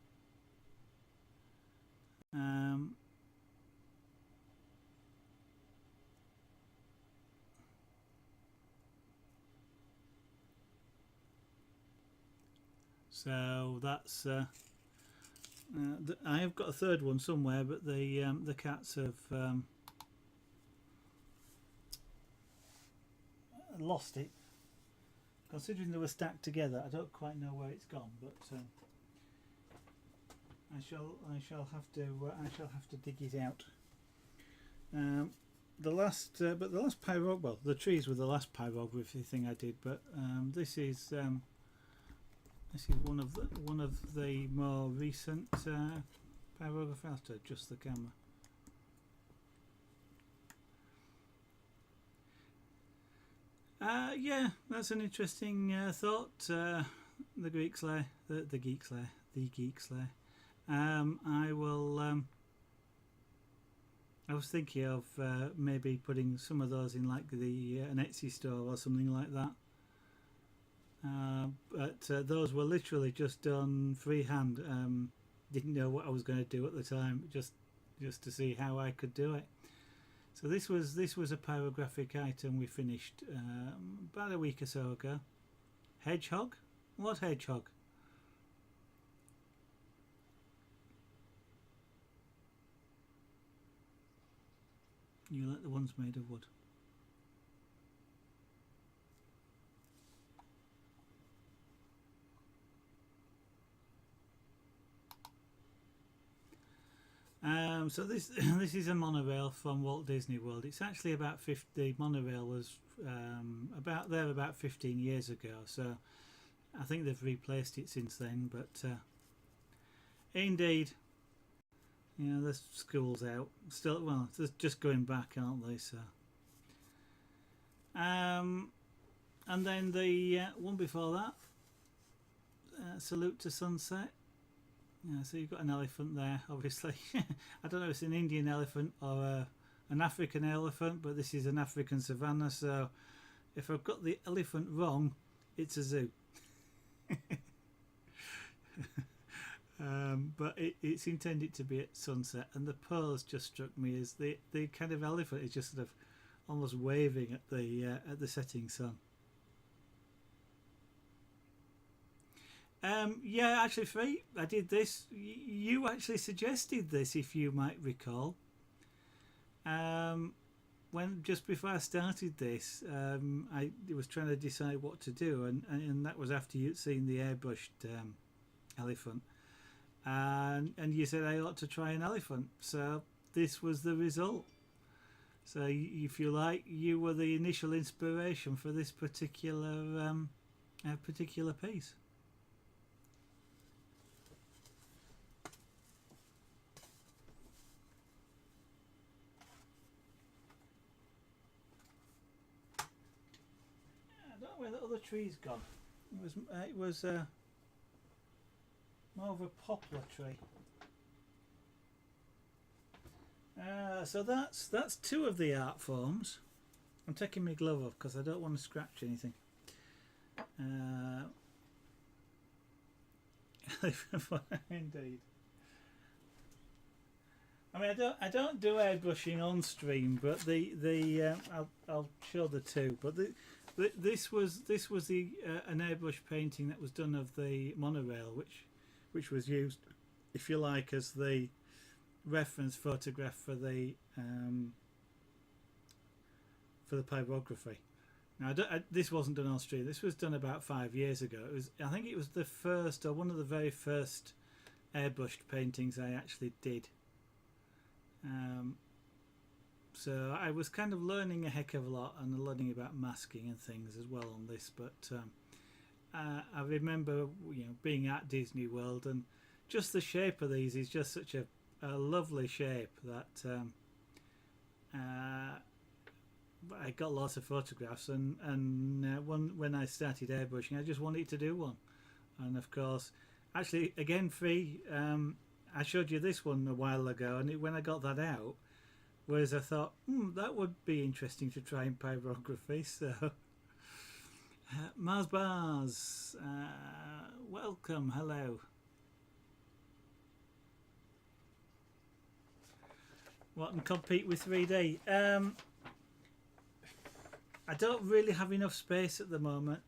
So that's I have got a third one somewhere, but the cats have lost it. Considering they were stacked together, I don't quite know where it's gone, but I shall have to dig it out. The last the trees were the last pyrography thing I did, but this is one of the more recent pyrography. I have to adjust the camera. Yeah, that's an interesting thought. The Geek Slayer. I will. I was thinking of maybe putting some of those in like an Etsy store or something like that. But those were literally just done freehand. Didn't know what I was going to do at the time, just to see how I could do it. So this was a pyrographic item we finished about a week or so ago. Hedgehog? What hedgehog? You like the ones made of wood? So this is a monorail from Walt Disney World. It's actually about 50. The monorail was about 15 years ago. So I think they've replaced it since then. But indeed, you know, the school's out still. Well, they're just going back, aren't they? So And then the one before that, Salute to Sunset. Yeah, so you've got an elephant there, obviously. I don't know if it's an Indian elephant or an African elephant, but this is an African savanna, so if I've got the elephant wrong, it's a zoo. But it's intended to be at sunset, and the pose just struck me as the kind of elephant is just sort of almost waving at the setting sun. Yeah, actually, Free, I did this. You actually suggested this, if you might recall. When just before I started this, I was trying to decide what to do, and that was after you'd seen the airbrushed elephant, and you said I ought to try an elephant. So this was the result. So if you like, you were the initial inspiration for this particular piece. I don't know where the other tree's gone. It was more of a poplar tree. So that's two of the art forms. I'm taking my glove off because I don't want to scratch anything. Indeed. I mean, I don't do airbrushing on stream, but I'll show the two. But this was an airbrush painting that was done of the monorail, which was used, if you like, as the reference photograph for the pyrography. Now, this wasn't done on stream. This was done about 5 years ago. I think it was the first, or one of the very first airbrushed paintings I actually did. So I was kind of learning a heck of a lot, and learning about masking and things as well on this. But I remember, being at Disney World, and just the shape of these is just such a lovely shape that I got lots of photographs, and when I started airbrushing, I just wanted to do one. And of course, actually, again, Free, I showed you this one a while ago, and when I got that out, whereas I thought, that would be interesting to try in pyrography. So, Mars Bars, welcome, hello. What, and compete with 3D? I don't really have enough space at the moment,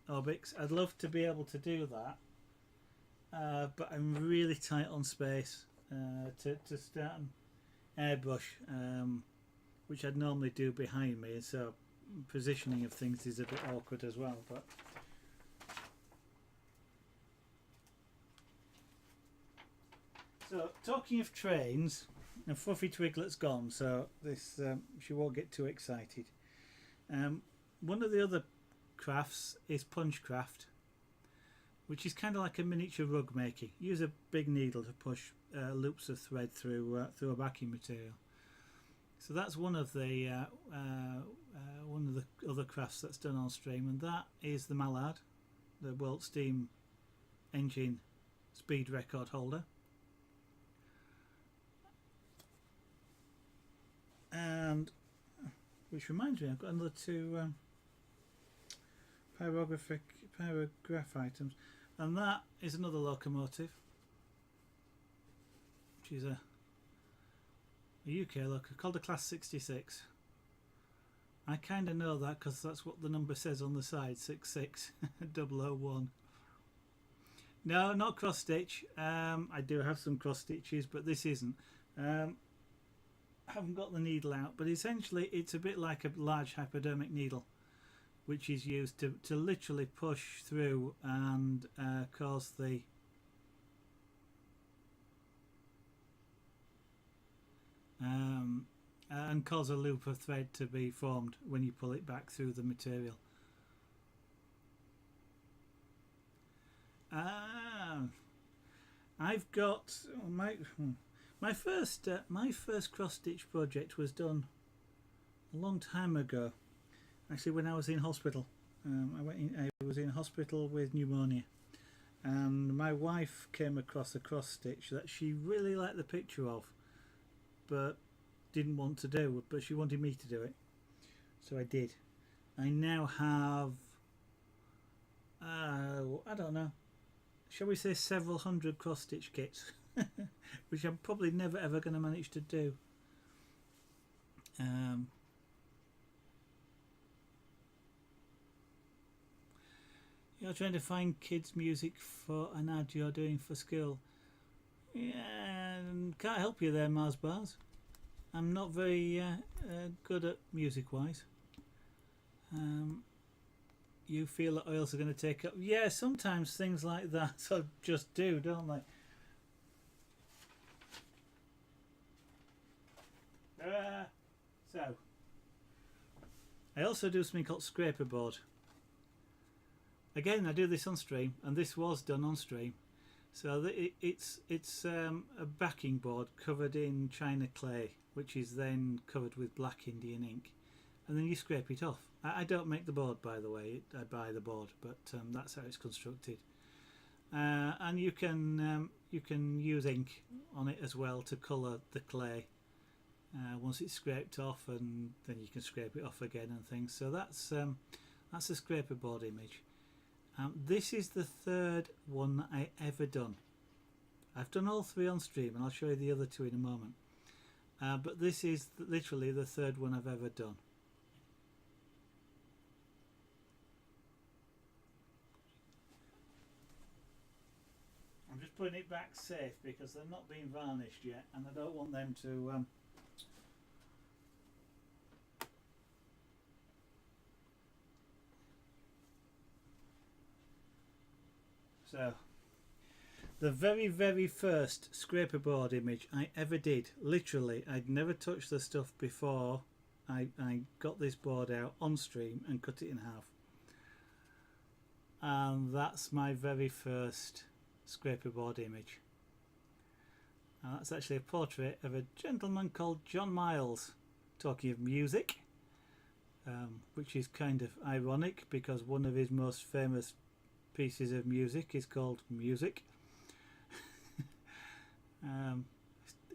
Orbix. I'd love to be able to do that, but I'm really tight on space to start an airbrush, which I'd normally do behind me, so positioning of things is a bit awkward as well. But so, talking of trains, and Fluffy Twiglet's gone, so this she won't get too excited. One of the other crafts is Punchcraft, which is kind of like a miniature rug making. Use a big needle to push loops of thread through a backing material. So that's one of the other crafts that's done on stream, and that is the Mallard, the World Steam Engine speed record holder. And which reminds me, I've got another two pyrograph items, and that is another locomotive, which is a UK locomotive called a Class 66. I kind of know that because that's what the number says on the side, 66001. No, not cross stitch. I do have some cross stitches, but this isn't. I haven't got the needle out, but essentially it's a bit like a large hypodermic needle, which is used to literally push through and cause the and cause a loop of thread to be formed when you pull it back through the material. I've got my first cross stitch project was done a long time ago, actually when I was in hospital. I was in hospital with pneumonia, and my wife came across a cross stitch that she really liked the picture of, but didn't want to do. But she wanted me to do it, so I did. I now have, I don't know, shall we say several hundred cross stitch kits, which I'm probably never ever going to manage to do. You're trying to find kids' music for an ad you're doing for school. Yeah, can't help you there, Mars Bars. I'm not very good at music-wise. You feel that oils are going to take up. Yeah, sometimes things like that sort of just do, don't they? So, I also do something called scraper board. Again, I do this on stream, and this was done on stream. So it's a backing board covered in china clay, which is then covered with black Indian ink, and then you scrape it off. I don't make the board, by the way. I buy the board, but that's how it's constructed. And you can use ink on it as well to colour the clay once it's scraped off, and then you can scrape it off again and things. So that's a scraper board image. This is the third one that I ever done. I've done all three on stream, and I'll show you the other two in a moment. But this is literally the third one I've ever done. I'm just putting it back safe because they're not being varnished yet, and I don't want them to So, the very first scraper board image I ever did, literally, I'd never touched the stuff before I got this board out on stream and cut it in half. And that's my very first scraper board image. And that's actually a portrait of a gentleman called John Miles, talking of music, which is kind of ironic because one of his most famous pieces of music is called Music.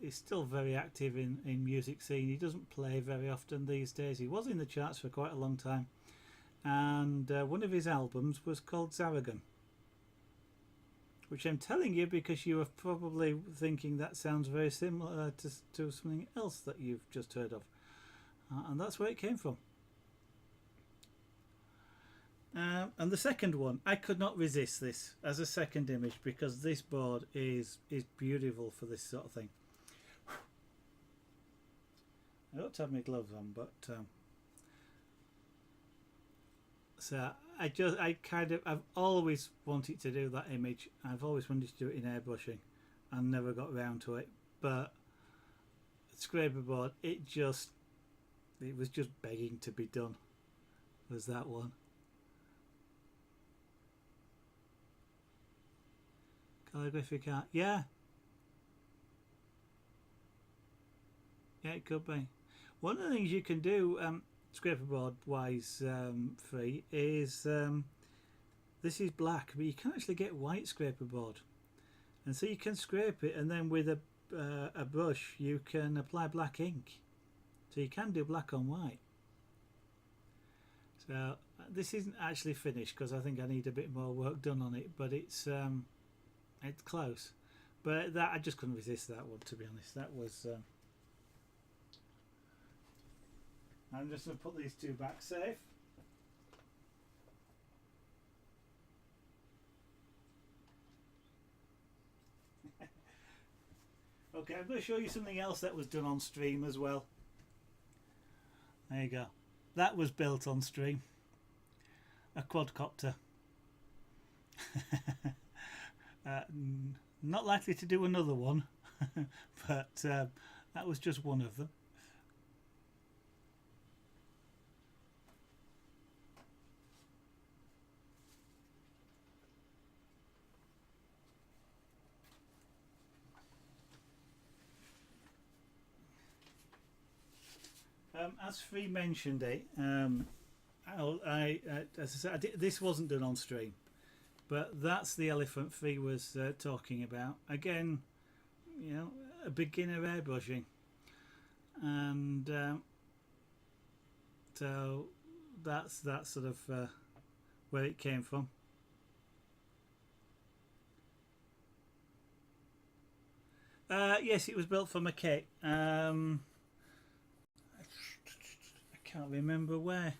He's still very active in music scene. He doesn't play very often these days. He was in the charts for quite a long time, and one of his albums was called Zaragon, which I'm telling you because you are probably thinking that sounds very similar to something else that you've just heard of, and that's where it came from. And the second one, I could not resist this as a second image because this board is beautiful for this sort of thing. I don't have my gloves on, but so I've always wanted to do that image. I've always wanted to do it in airbrushing and never got around to it. But scraper board, it was just begging to be done. Was that one? Calligraphic art, yeah, it could be. One of the things you can do, scraper board wise, free, is this is black, but you can actually get white scraper board, and so you can scrape it, and then with a brush you can apply black ink, so you can do black on white. So this isn't actually finished because I think I need a bit more work done on it, but it's close. But that I just couldn't resist that one, to be honest. That was I'm just going to put these two back safe. Okay, I'm going to show you something else that was done on stream as well. There you go. That was built on stream. A quadcopter. Not likely to do another one, but that was just one of them. As Free mentioned it, as I said, this wasn't done on stream, but that's the elephant Free was talking about. Again, you know, a beginner airbrushing, and so that's sort of where it came from. Yes, it was built from a kit. I can't remember where,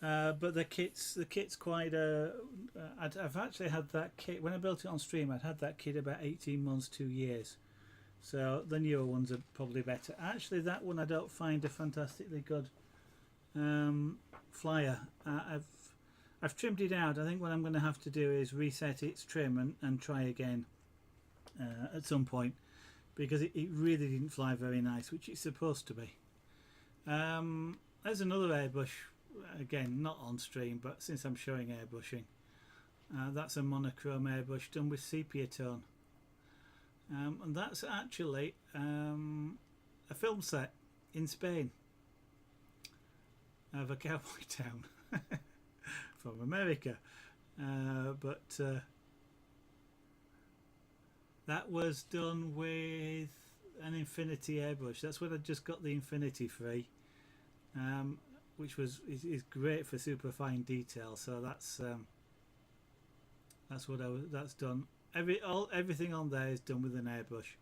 but the kit's quite. I've actually had that kit when I built it on stream. I'd had that kit about 18 months, 2 years. So the newer ones are probably better. Actually, that one I don't find a fantastically good flyer. I've trimmed it out. I think what I'm going to have to do is reset its trim and try again at some point, because it really didn't fly very nice, which it's supposed to be. There's another airbrush, again not on stream, but since I'm showing airbrushing, that's a monochrome airbrush done with sepia tone, and that's actually a film set in Spain of a cowboy town from America, but that was done with an Infinity airbrush. That's when I just got the Infinity free, which is great for super fine detail. So that's what that's done. Everything on there is done with an airbrush.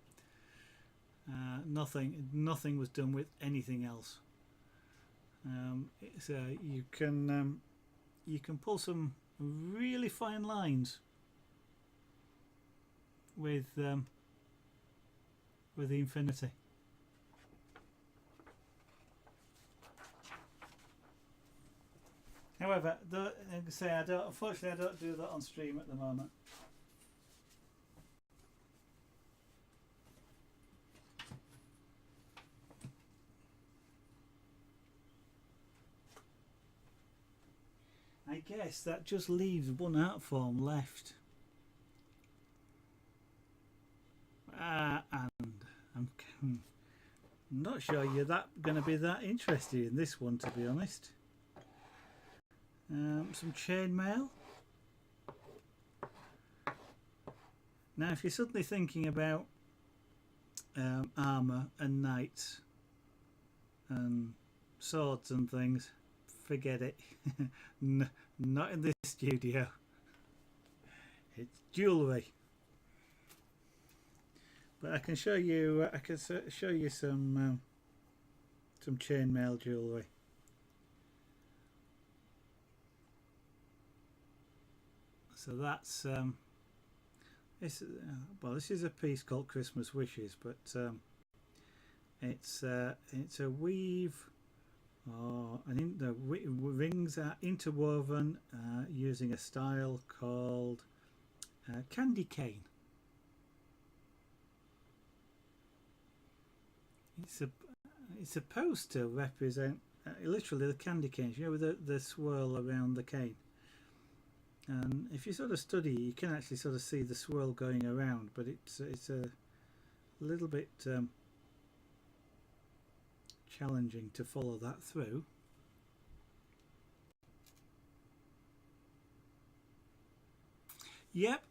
Nothing was done with anything else. So you can pull some really fine lines with the Infinity. However, like I say, unfortunately, I don't do that on stream at the moment. I guess that just leaves one art form left. And I'm not sure you're going to be that interested in this one, to be honest. Some chainmail. Now, if you're suddenly thinking about armour and knights and swords and things, forget it. Not in this studio. It's jewellery. But I can show you. I can show you some chainmail jewellery. So that's this is a piece called Christmas Wishes, but it's a weave. And the rings are interwoven using a style called candy cane. It's supposed to represent literally the candy canes, you know, with the swirl around the cane. And if you sort of study, you can actually sort of see the swirl going around, but it's a little bit challenging to follow that through. Yep,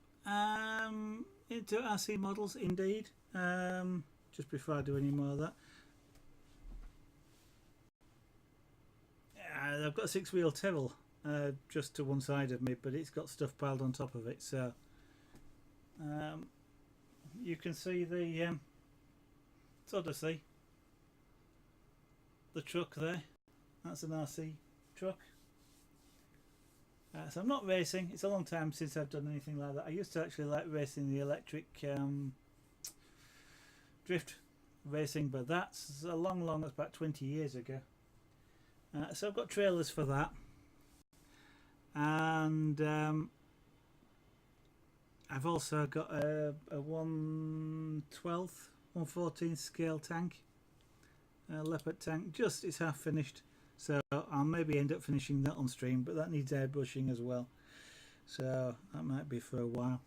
into RC models indeed. Just before I do any more of that, I've got a 6-wheel Tyrrell just to one side of me, but it's got stuff piled on top of it, so you can see the sort of see the truck there. That's an RC truck. So I'm not racing. It's a long time since I've done anything like that. I used to actually like racing the electric drift racing, but that's a long, that's about 20 years ago. So I've got trailers for that, and I've also got a 1/12, 1/14 scale tank, a leopard tank. Just it's half finished, so I'll maybe end up finishing that on stream, but that needs airbrushing as well, so that might be for a while.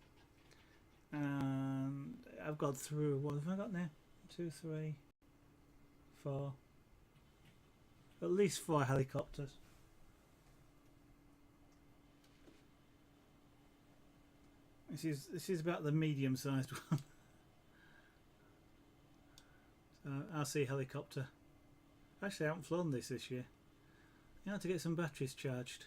And I've got through, what have I got now? 2, 3, 4, at least 4 helicopters. This is about the medium-sized one. RC helicopter. Actually, I haven't flown this year. You have to get some batteries charged.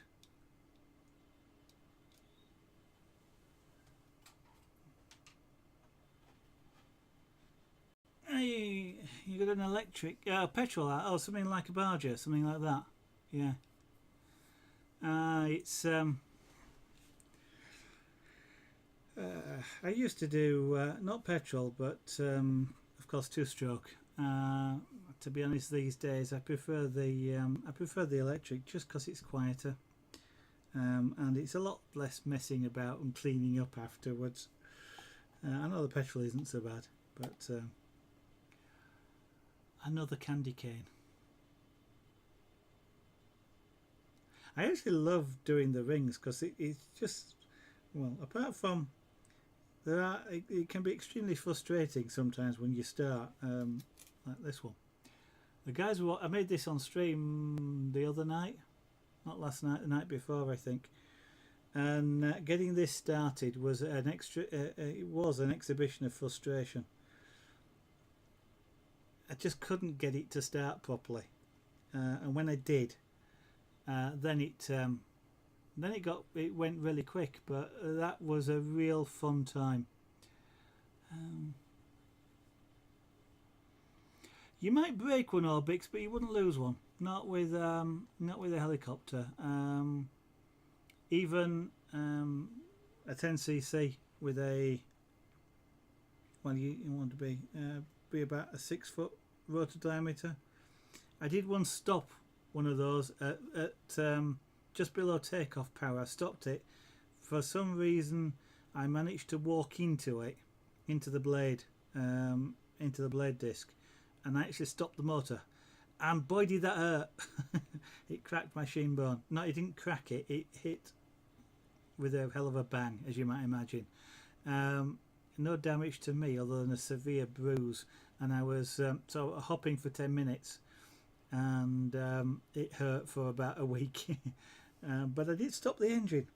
Hey, you got an electric, petrol, oh, something like a barger, something like that. Yeah. It's I used to do not petrol, but of course two-stroke. To be honest, these days I prefer the electric just because it's quieter, and it's a lot less messing about and cleaning up afterwards. I know the petrol isn't so bad, but another candy cane. I actually love doing the rings because it's just, well, apart from it can be extremely frustrating sometimes when you start, like this one. The guys I made this on stream the other night, not last night, the night before I think, and getting this started was it was an exhibition of frustration. I just couldn't get it to start properly, and when I did, then it went really quick. But that was a real fun time. You might break one Orbix, but you wouldn't lose one. Not with a helicopter. Even a 10cc with a, well, you want to be about a 6-foot rotor diameter. I did once stop one of those at just below takeoff power. I stopped it. For some reason, I managed to walk into it, into the blade disc, and I actually stopped the motor. And boy, did that hurt! It cracked my shin bone. No, it didn't crack it. It hit with a hell of a bang, as you might imagine. No damage to me other than a severe bruise, and I was so hopping for 10 minutes, and it hurt for about a week. But I did stop the engine.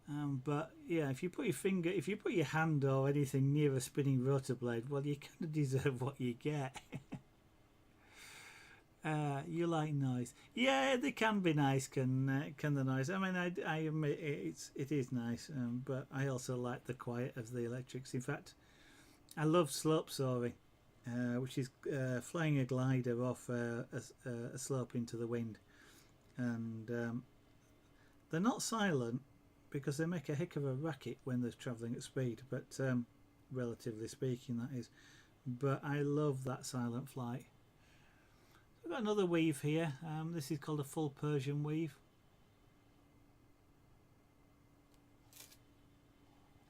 But yeah, if you put your hand or anything near a spinning rotor blade, well, you kind of deserve what you get. You like noise? Yeah, they can be nice. Can the noise? I mean, I admit it is nice, but I also like the quiet of the electrics. In fact, I love slope soaring, which is flying a glider off a slope into the wind, and they're not silent because they make a heck of a racket when they're travelling at speed, but relatively speaking, that is. But I love that silent flight. I've got another weave here. This is called a full Persian weave.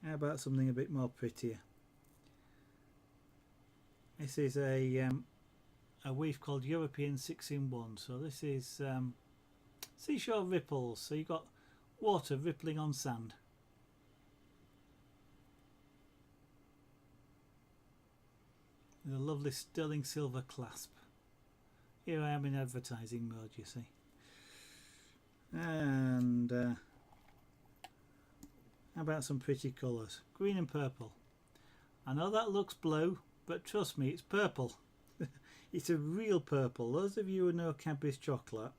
How about something a bit more prettier? This is a weave called European 6-in-1. So this is seashore ripples. So you've got water rippling on sand. With a lovely sterling silver clasp. Here I am in advertising mode, you see. And how about some pretty colours? Green and purple. I know that looks blue, but trust me, it's purple. It's a real purple. Those of you who know Cadbury's chocolate,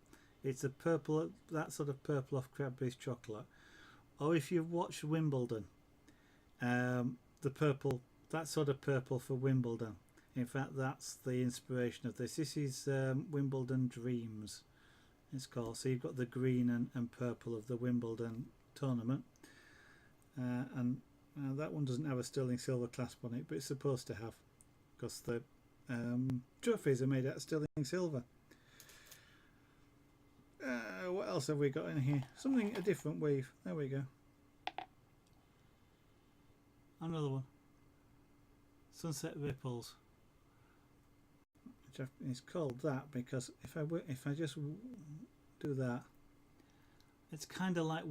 it's a purple, that sort of purple off Cadbury's chocolate. Or if you've watched Wimbledon, the purple, that sort of purple for Wimbledon. In fact, that's the inspiration of this. This is Wimbledon Dreams, it's called. So you've got the green and purple of the Wimbledon tournament. And that one doesn't have a sterling silver clasp on it, but it's supposed to have, because the trophies are made out of sterling silver. What else have we got in here? A different weave. There we go. Another one. Sunset Ripples. It's called that because if I just do that, it's kind of like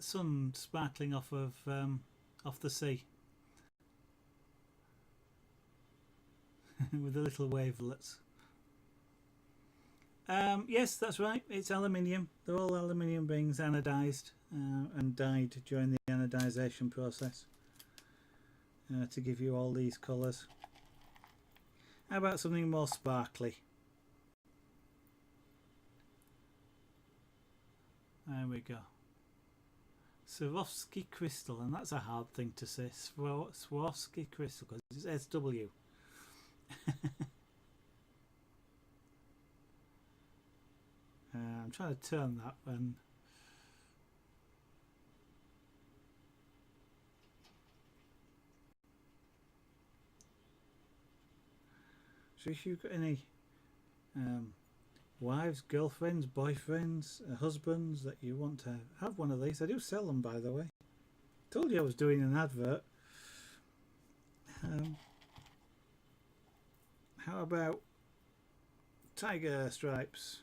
sun sparkling off the sea. with the little wavelets. Yes, that's right. It's aluminium. They're all aluminium rings, anodized and dyed during the anodization process to give you all these colours. How about something more sparkly? There we go. Swarovski crystal, and that's a hard thing to say. Swarovski crystal, because it's SW. I'm trying to turn that one. So if you've got any wives, girlfriends, boyfriends, husbands that you want to have one of these, I do sell them, by the way. Told you I was doing an advert. How about tiger stripes?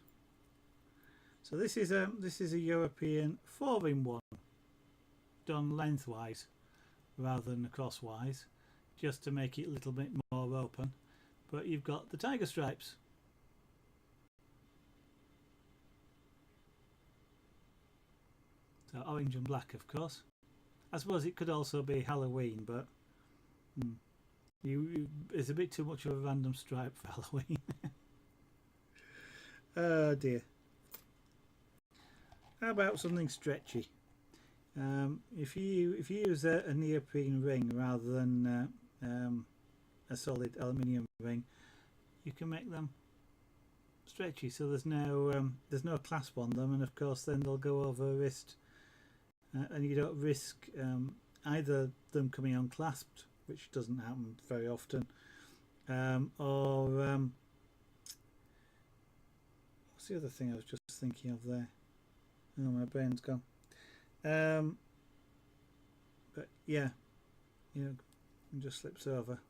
So this is a European 4-in-1 done lengthwise rather than crosswise, just to make it a little bit more open. But you've got the tiger stripes. So orange and black, of course. I suppose it could also be Halloween, but it's a bit too much of a random stripe for Halloween. Oh dear. How about something stretchy? If you use a neoprene ring rather than a solid aluminium ring, you can make them stretchy. So there's no clasp on them, and of course then they'll go over a wrist, and you don't risk either them coming unclasped, which doesn't happen very often, or what's the other thing I was just thinking of there? Oh, my brain's gone. But yeah, it just slips over.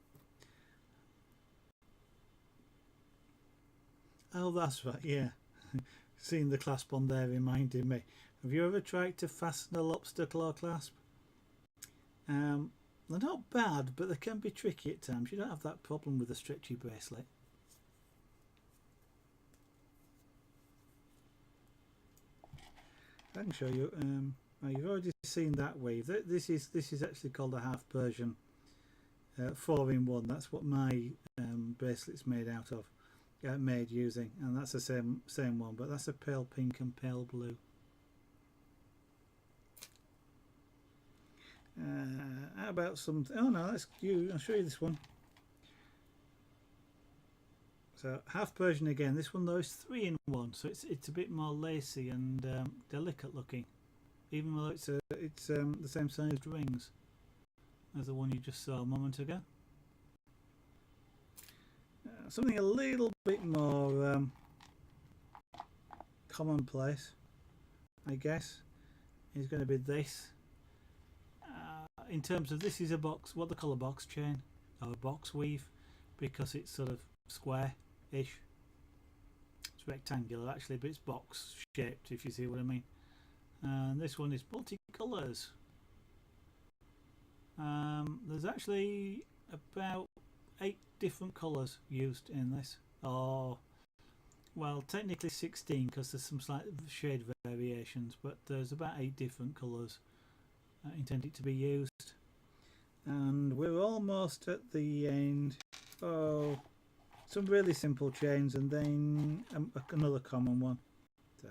Oh, that's right, yeah. Seeing the clasp on there reminded me. Have you ever tried to fasten a lobster claw clasp? They're not bad, but they can be tricky at times. You don't have that problem with a stretchy bracelet. I can show you. You've already seen that weave. This is actually called a half Persian 4-in-1. That's what my bracelet's made out of, made using, and that's the same one, but that's a pale pink and pale blue. How about something? Oh no, that's you. I'll show you this one. So half Persian again. This one though is 3-in-1, so it's a bit more lacy and delicate looking, even though it's the same sized rings as the one you just saw a moment ago. Something a little bit more commonplace, I guess, is going to be this. In terms of, this is a box, what they call a box chain or a box weave, because it's sort of square-ish. It's rectangular actually, but it's box shaped, if you see what I mean. And this one is multicolours. There's actually about 8 different colours used in this, or well, technically 16 because there's some slight shade variations, but there's about 8 different colours intended to be used. And we're almost at the end. Oh, some really simple chains, and then another common one. So.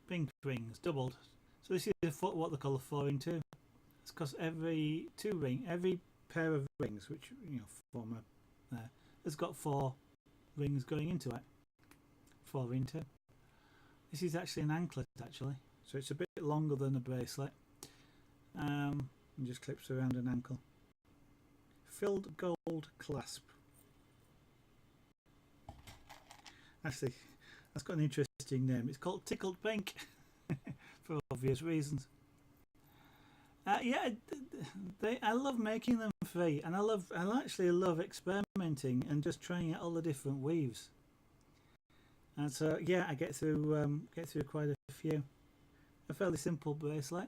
Pink rings, doubled. So this is what they call a 4-in-2. It's because every pair of rings, which form a has got 4 rings going into it. 4-in-2. This is actually an anklet, actually, so it's a bit longer than a bracelet. And just clips around an ankle. Filled gold clasp. Actually, that's got an interesting name. It's called Tickled Pink, for obvious reasons. Yeah, I love making them free, and I actually love experimenting and just trying out all the different weaves. And so yeah, I get through quite a few. A fairly simple bracelet.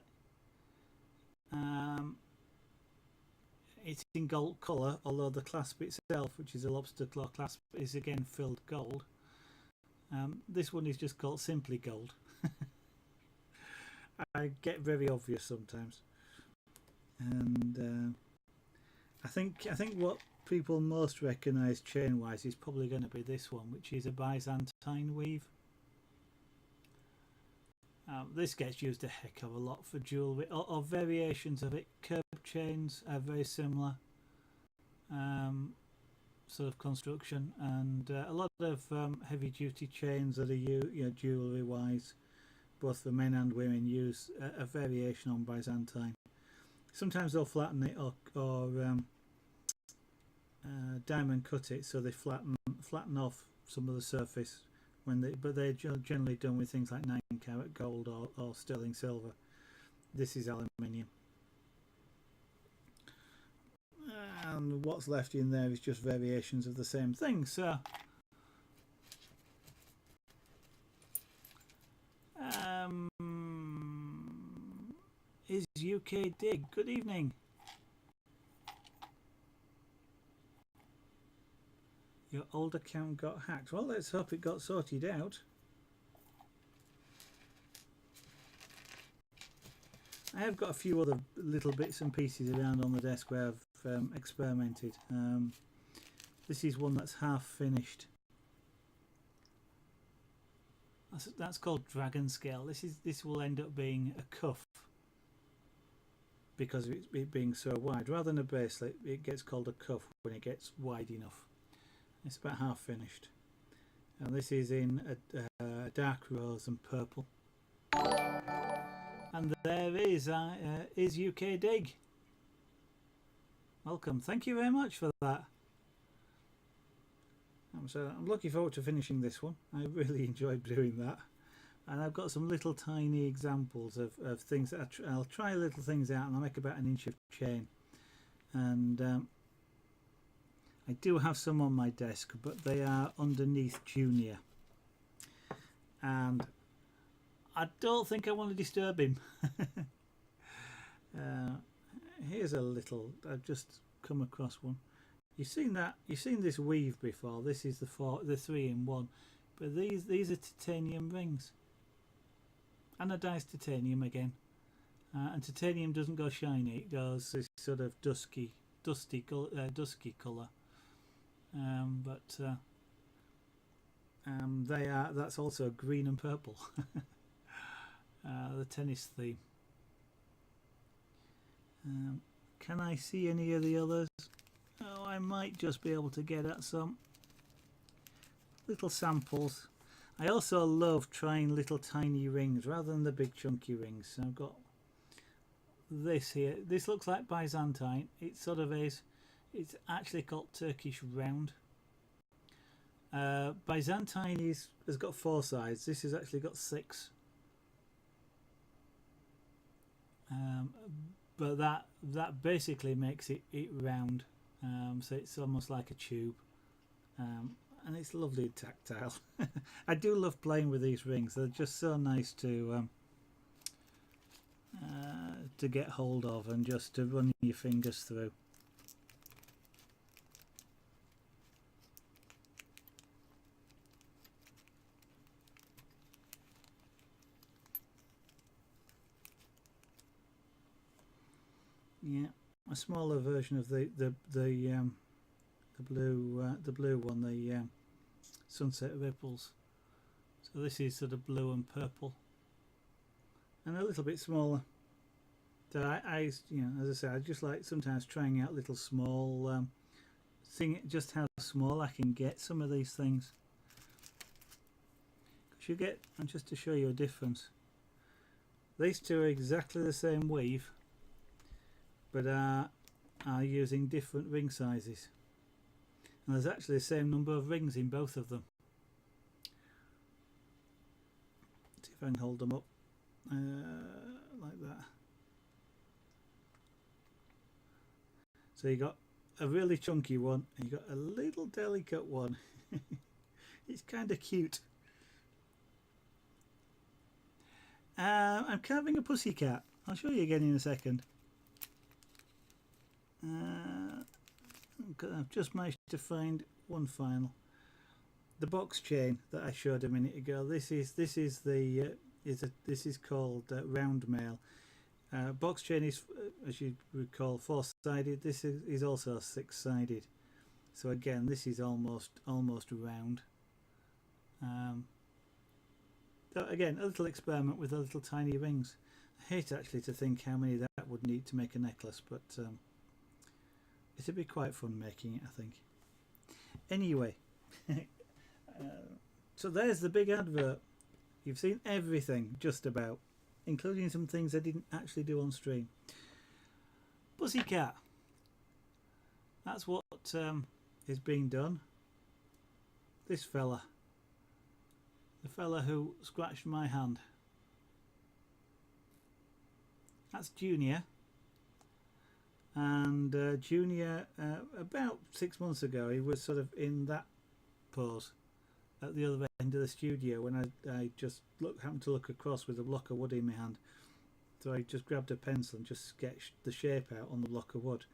it's in gold colour, although the clasp itself, which is a lobster claw clasp, is again filled gold. This one is just called simply gold. I get very obvious sometimes, and I think what people most recognise chain wise is probably going to be this one, which is a Byzantine weave. This gets used a heck of a lot for jewellery or variations of it. Curb chains are very similar sort of construction, and a lot of heavy duty chains that are jewellery wise, both for men and women, use a variation on Byzantine. Sometimes they'll flatten it or diamond cut it, so they flatten off some of the surface but they're generally done with things like 9-carat gold or sterling silver. This is aluminium, and what's left in there is just variations of the same thing. So is UK Dig, good evening. Your old account got hacked. Well, let's hope it got sorted out. I have got a few other little bits and pieces around on the desk where I've experimented. This is one that's half finished. That's called dragon scale. This will end up being a cuff because of it being so wide. Rather than a bracelet, it gets called a cuff when it gets wide enough. It's about half finished, and this is in a dark rose and purple. And there is UK Dig. Welcome, thank you very much for that. So I'm looking forward to finishing this one. I really enjoyed doing that, and I've got some little tiny examples of things that I'll try little things out, and I'll make about 1 inch of chain, and I do have some on my desk, but they are underneath Junior, and I don't think I want to disturb him. Here's a little, I've just come across one. You've seen this weave before. This is the 3-in-1, but these are titanium rings, anodized titanium again, and titanium doesn't go shiny, it goes this sort of dusty colour. That's also green and purple. The tennis theme. Can I see any of the others? Oh, I might just be able to get at some little samples. I also love trying little tiny rings rather than the big chunky rings. So I've got this here. This looks like Byzantine. It sort of is. It's actually called Turkish round. Byzantine has got 4 sides. This has actually got 6. But that basically makes it round. So it's almost like a tube, and it's lovely and tactile. I do love playing with these rings. They're just so nice to get hold of and just to run your fingers through. Yeah, a smaller version of the blue one, the sunset ripples. So this is sort of blue and purple, and a little bit smaller. So as I say, I just like sometimes trying out little small, seeing just how small I can get some of these things. Because you get, and just to show you a difference, these two are exactly the same weave, but are using different ring sizes, and there's actually the same number of rings in both of them. Let's see if I can hold them up like that. So you got a really chunky one and you got a little delicate one. It's kind of cute. I'm carving a pussycat. I'll show you again in a second. I've just managed to find one final. The box chain that I showed a minute ago. This is called round mail. Box chain is, as you recall, four-sided. This is also six-sided. So again, this is almost round. So again, a little experiment with the little tiny rings. I hate actually to think how many that would need to make a necklace, but it'd be quite fun making it, I think. Anyway, so there's the big advert. You've seen everything, just about, including some things I didn't actually do on stream. Pussycat. That's what is being done. This fella. The fella who scratched my hand. That's Junior. And Junior, about 6 months ago, he was sort of in that pose at the other end of the studio when I just happened to look across with a block of wood in my hand. So I just grabbed a pencil and just sketched the shape out on the block of wood.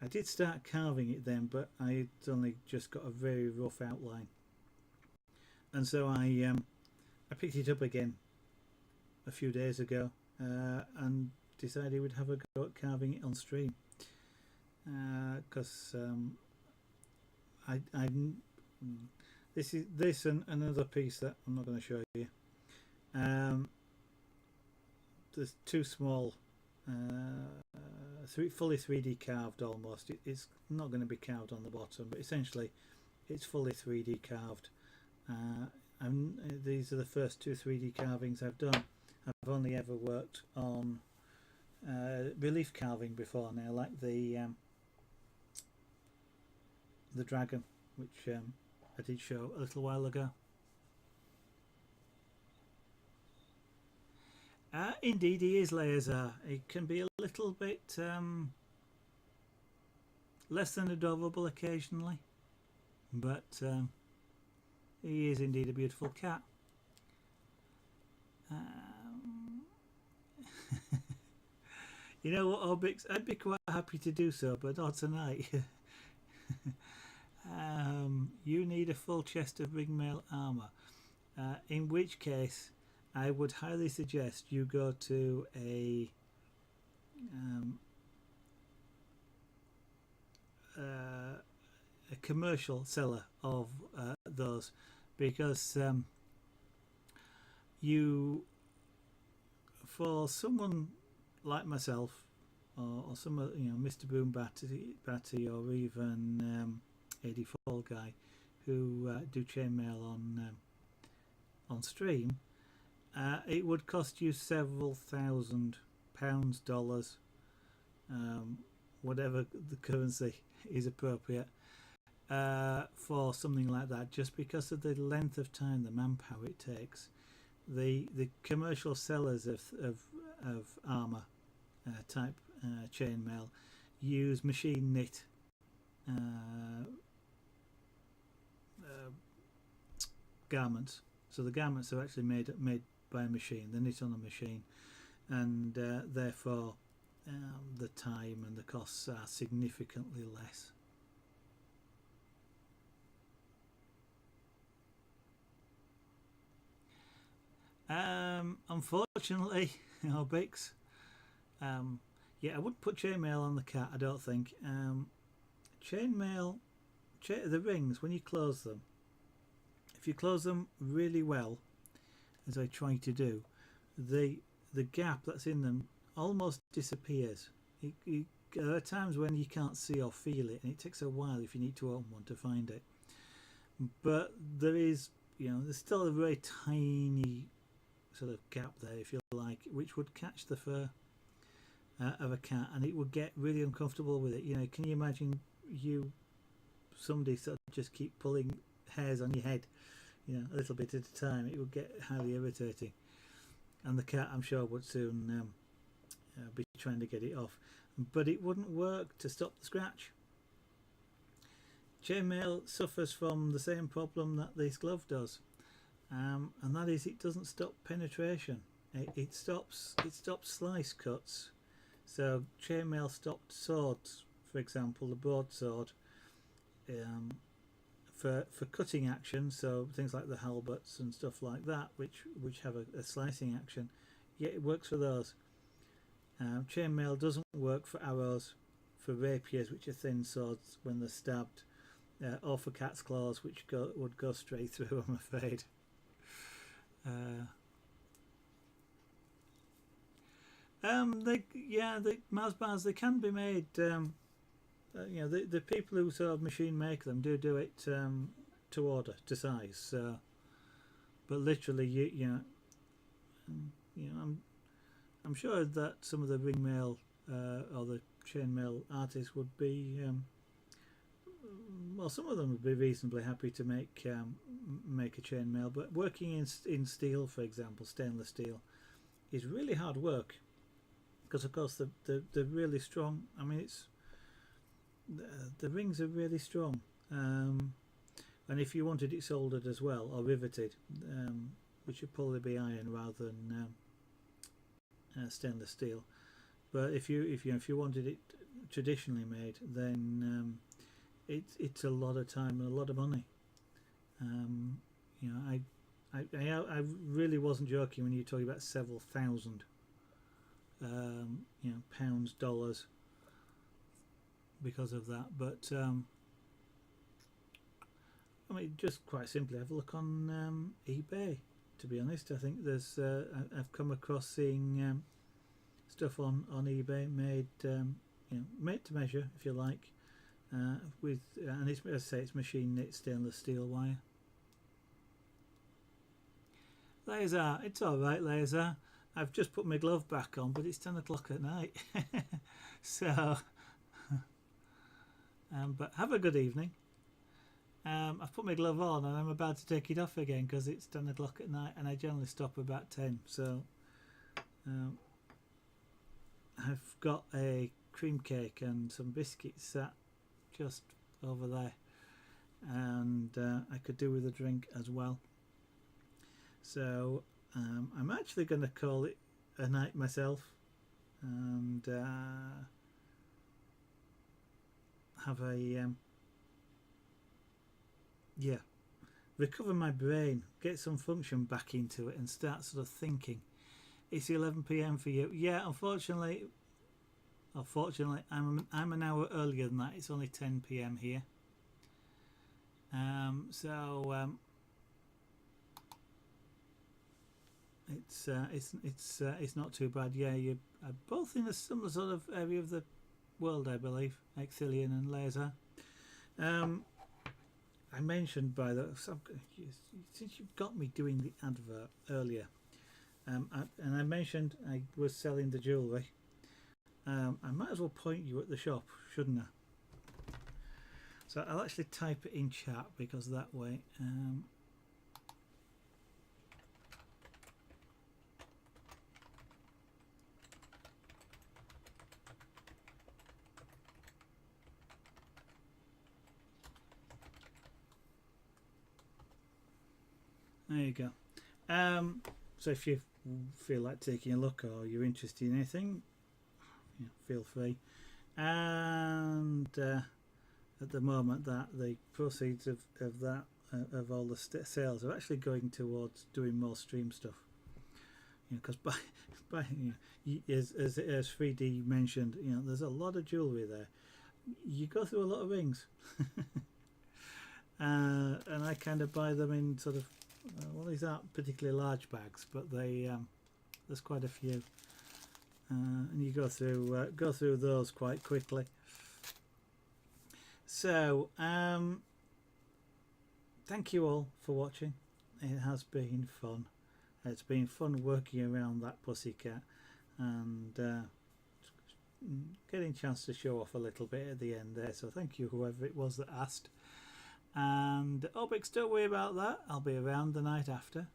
I did start carving it then, but I had only just got a very rough outline. And so I picked it up again a few days ago and decided we'd have a go at carving it on stream. Because this and another piece that I'm not going to show you. There's two small, fully 3D carved almost. It's not going to be carved on the bottom, but essentially it's fully 3D carved. And these are the first two 3D carvings I've done. I've only ever worked on relief carving before now, like the dragon, which I did show a little while ago. Indeed, he is Laser. He can be a little bit less than adorable occasionally, but he is indeed a beautiful cat. You know what, Obix? I'd be quite happy to do so, but not tonight. You need a full chest of ringmail armour, in which case I would highly suggest you go to a commercial seller of those, because for someone like myself, or some, Mr. Boom Batty, or even 84 guy who do chainmail on stream, it would cost you several £1,000s, dollars, whatever the currency is appropriate, for something like that, just because of the length of time, the manpower it takes. The commercial sellers of armour type chainmail use machine knit garments. So the garments are actually made by a machine. They're knit on a machine, and therefore the time and the costs are significantly less. Unfortunately, Bix, yeah, I wouldn't put chainmail on the cat, I don't think. Chainmail, the rings, when you close them, if you close them really well, as I try to do, the gap that's in them almost disappears. There are times when you can't see or feel it, and it takes a while if you need to open one to find it. But there is, there's still a very tiny sort of gap there, if you like, which would catch the fur of a cat, and it would get really uncomfortable with it. Can you imagine somebody sort of just keep pulling hairs on your head, a little bit at a time? It would get highly irritating, and the cat, I'm sure, would soon be trying to get it off, but it wouldn't work to stop the scratch. Chainmail suffers from the same problem that this glove does, and that is it doesn't stop penetration. It stops slice cuts. So chainmail stopped swords, for for example, the broadsword, for cutting action, so things like the halberts and stuff like that, which have a slicing action. Yeah, it works for those. Chainmail doesn't work for arrows, for rapiers, which are thin swords when they're stabbed, or for cat's claws, which would go straight through, I'm afraid. The Mars bars, they can be made. The people who sort of machine make them do it to order, to size. But literally, I'm sure that some of the ringmail or the chainmail artists would be, well, some of them would be reasonably happy to make a chainmail. But working in steel, for example, stainless steel, is really hard work, because of course they're really strong. I mean, the rings are really strong, and if you wanted it soldered as well or riveted, which would probably be iron rather than stainless steel. But if you wanted it traditionally made, then it's a lot of time and a lot of money. I really wasn't joking when you talk about several thousand pounds, dollars, because of that. But I mean, just quite simply have a look on eBay. To be honest, I think there's I've come across seeing stuff on eBay made made to measure, if you like, with and it's, as I say, it's machine knit stainless steel wire. Laser, it's all right, Laser. I've just put my glove back on, but it's 10 o'clock at night. So, but have a good evening. I've put my glove on and I'm about to take it off again because it's 10 o'clock at night, and I generally stop about 10. So, I've got a cream cake and some biscuits sat just over there, and I could do with a drink as well. So I'm actually going to call it a night myself, and have a recover my brain, get some function back into it, and start sort of thinking. It's 11 p.m. for you. Yeah, unfortunately, I'm an hour earlier than that. It's only 10 p.m. here. It's not too bad. Yeah, you're both in a similar sort of area of the world, I believe, Exilian and Laser. I mentioned, by the since you've got me doing the advert earlier, and I mentioned I was selling the jewellery. I might as well point you at the shop, shouldn't I? So I'll actually type it in chat, because that way. There you go. So if you feel like taking a look, or you're interested in anything, feel free. And at the moment, that the proceeds of that of all the sales are actually going towards doing more stream stuff. Because as 3D mentioned, there's a lot of jewellery there. You go through a lot of rings, and I kind of buy them in sort of. Well, these aren't particularly large bags, but there's quite a few, and you go through those quite quickly. So, thank you all for watching. It has been fun. It's been fun working around that pussycat, and getting a chance to show off a little bit at the end there. So thank you, whoever it was that asked. And Obix, don't worry about that. I'll be around the night after.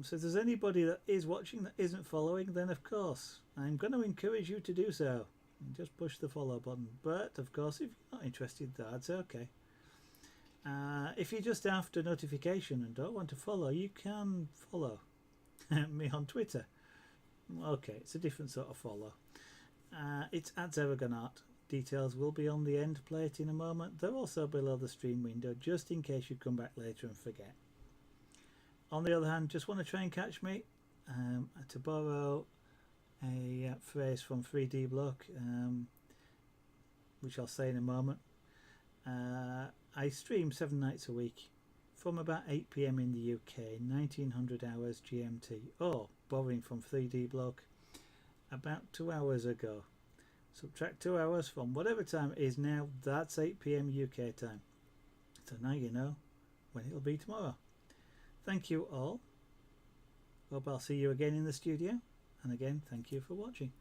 So if there's anybody that is watching that isn't following, then of course I'm going to encourage you to do so. Just push the follow button. But of course, if you're not interested, that's okay. If you're just after notification and don't want to follow, you can follow me on Twitter. Okay, it's a different sort of follow. It's @Zeragonart. Details will be on the end plate in a moment. They're also below the stream window, just in case you come back later and forget. On the other hand, just want to try and catch me, to borrow a phrase from 3D Block, which I'll say in a moment. I stream 7 nights a week from about 8 PM in the UK, 1900 hours GMT, or borrowing from 3D Block, about 2 hours ago. Subtract 2 hours from whatever time it is now, that's 8 PM UK time. So now you know when it'll be tomorrow. Thank you all. Hope I'll see you again in the studio. And again, thank you for watching.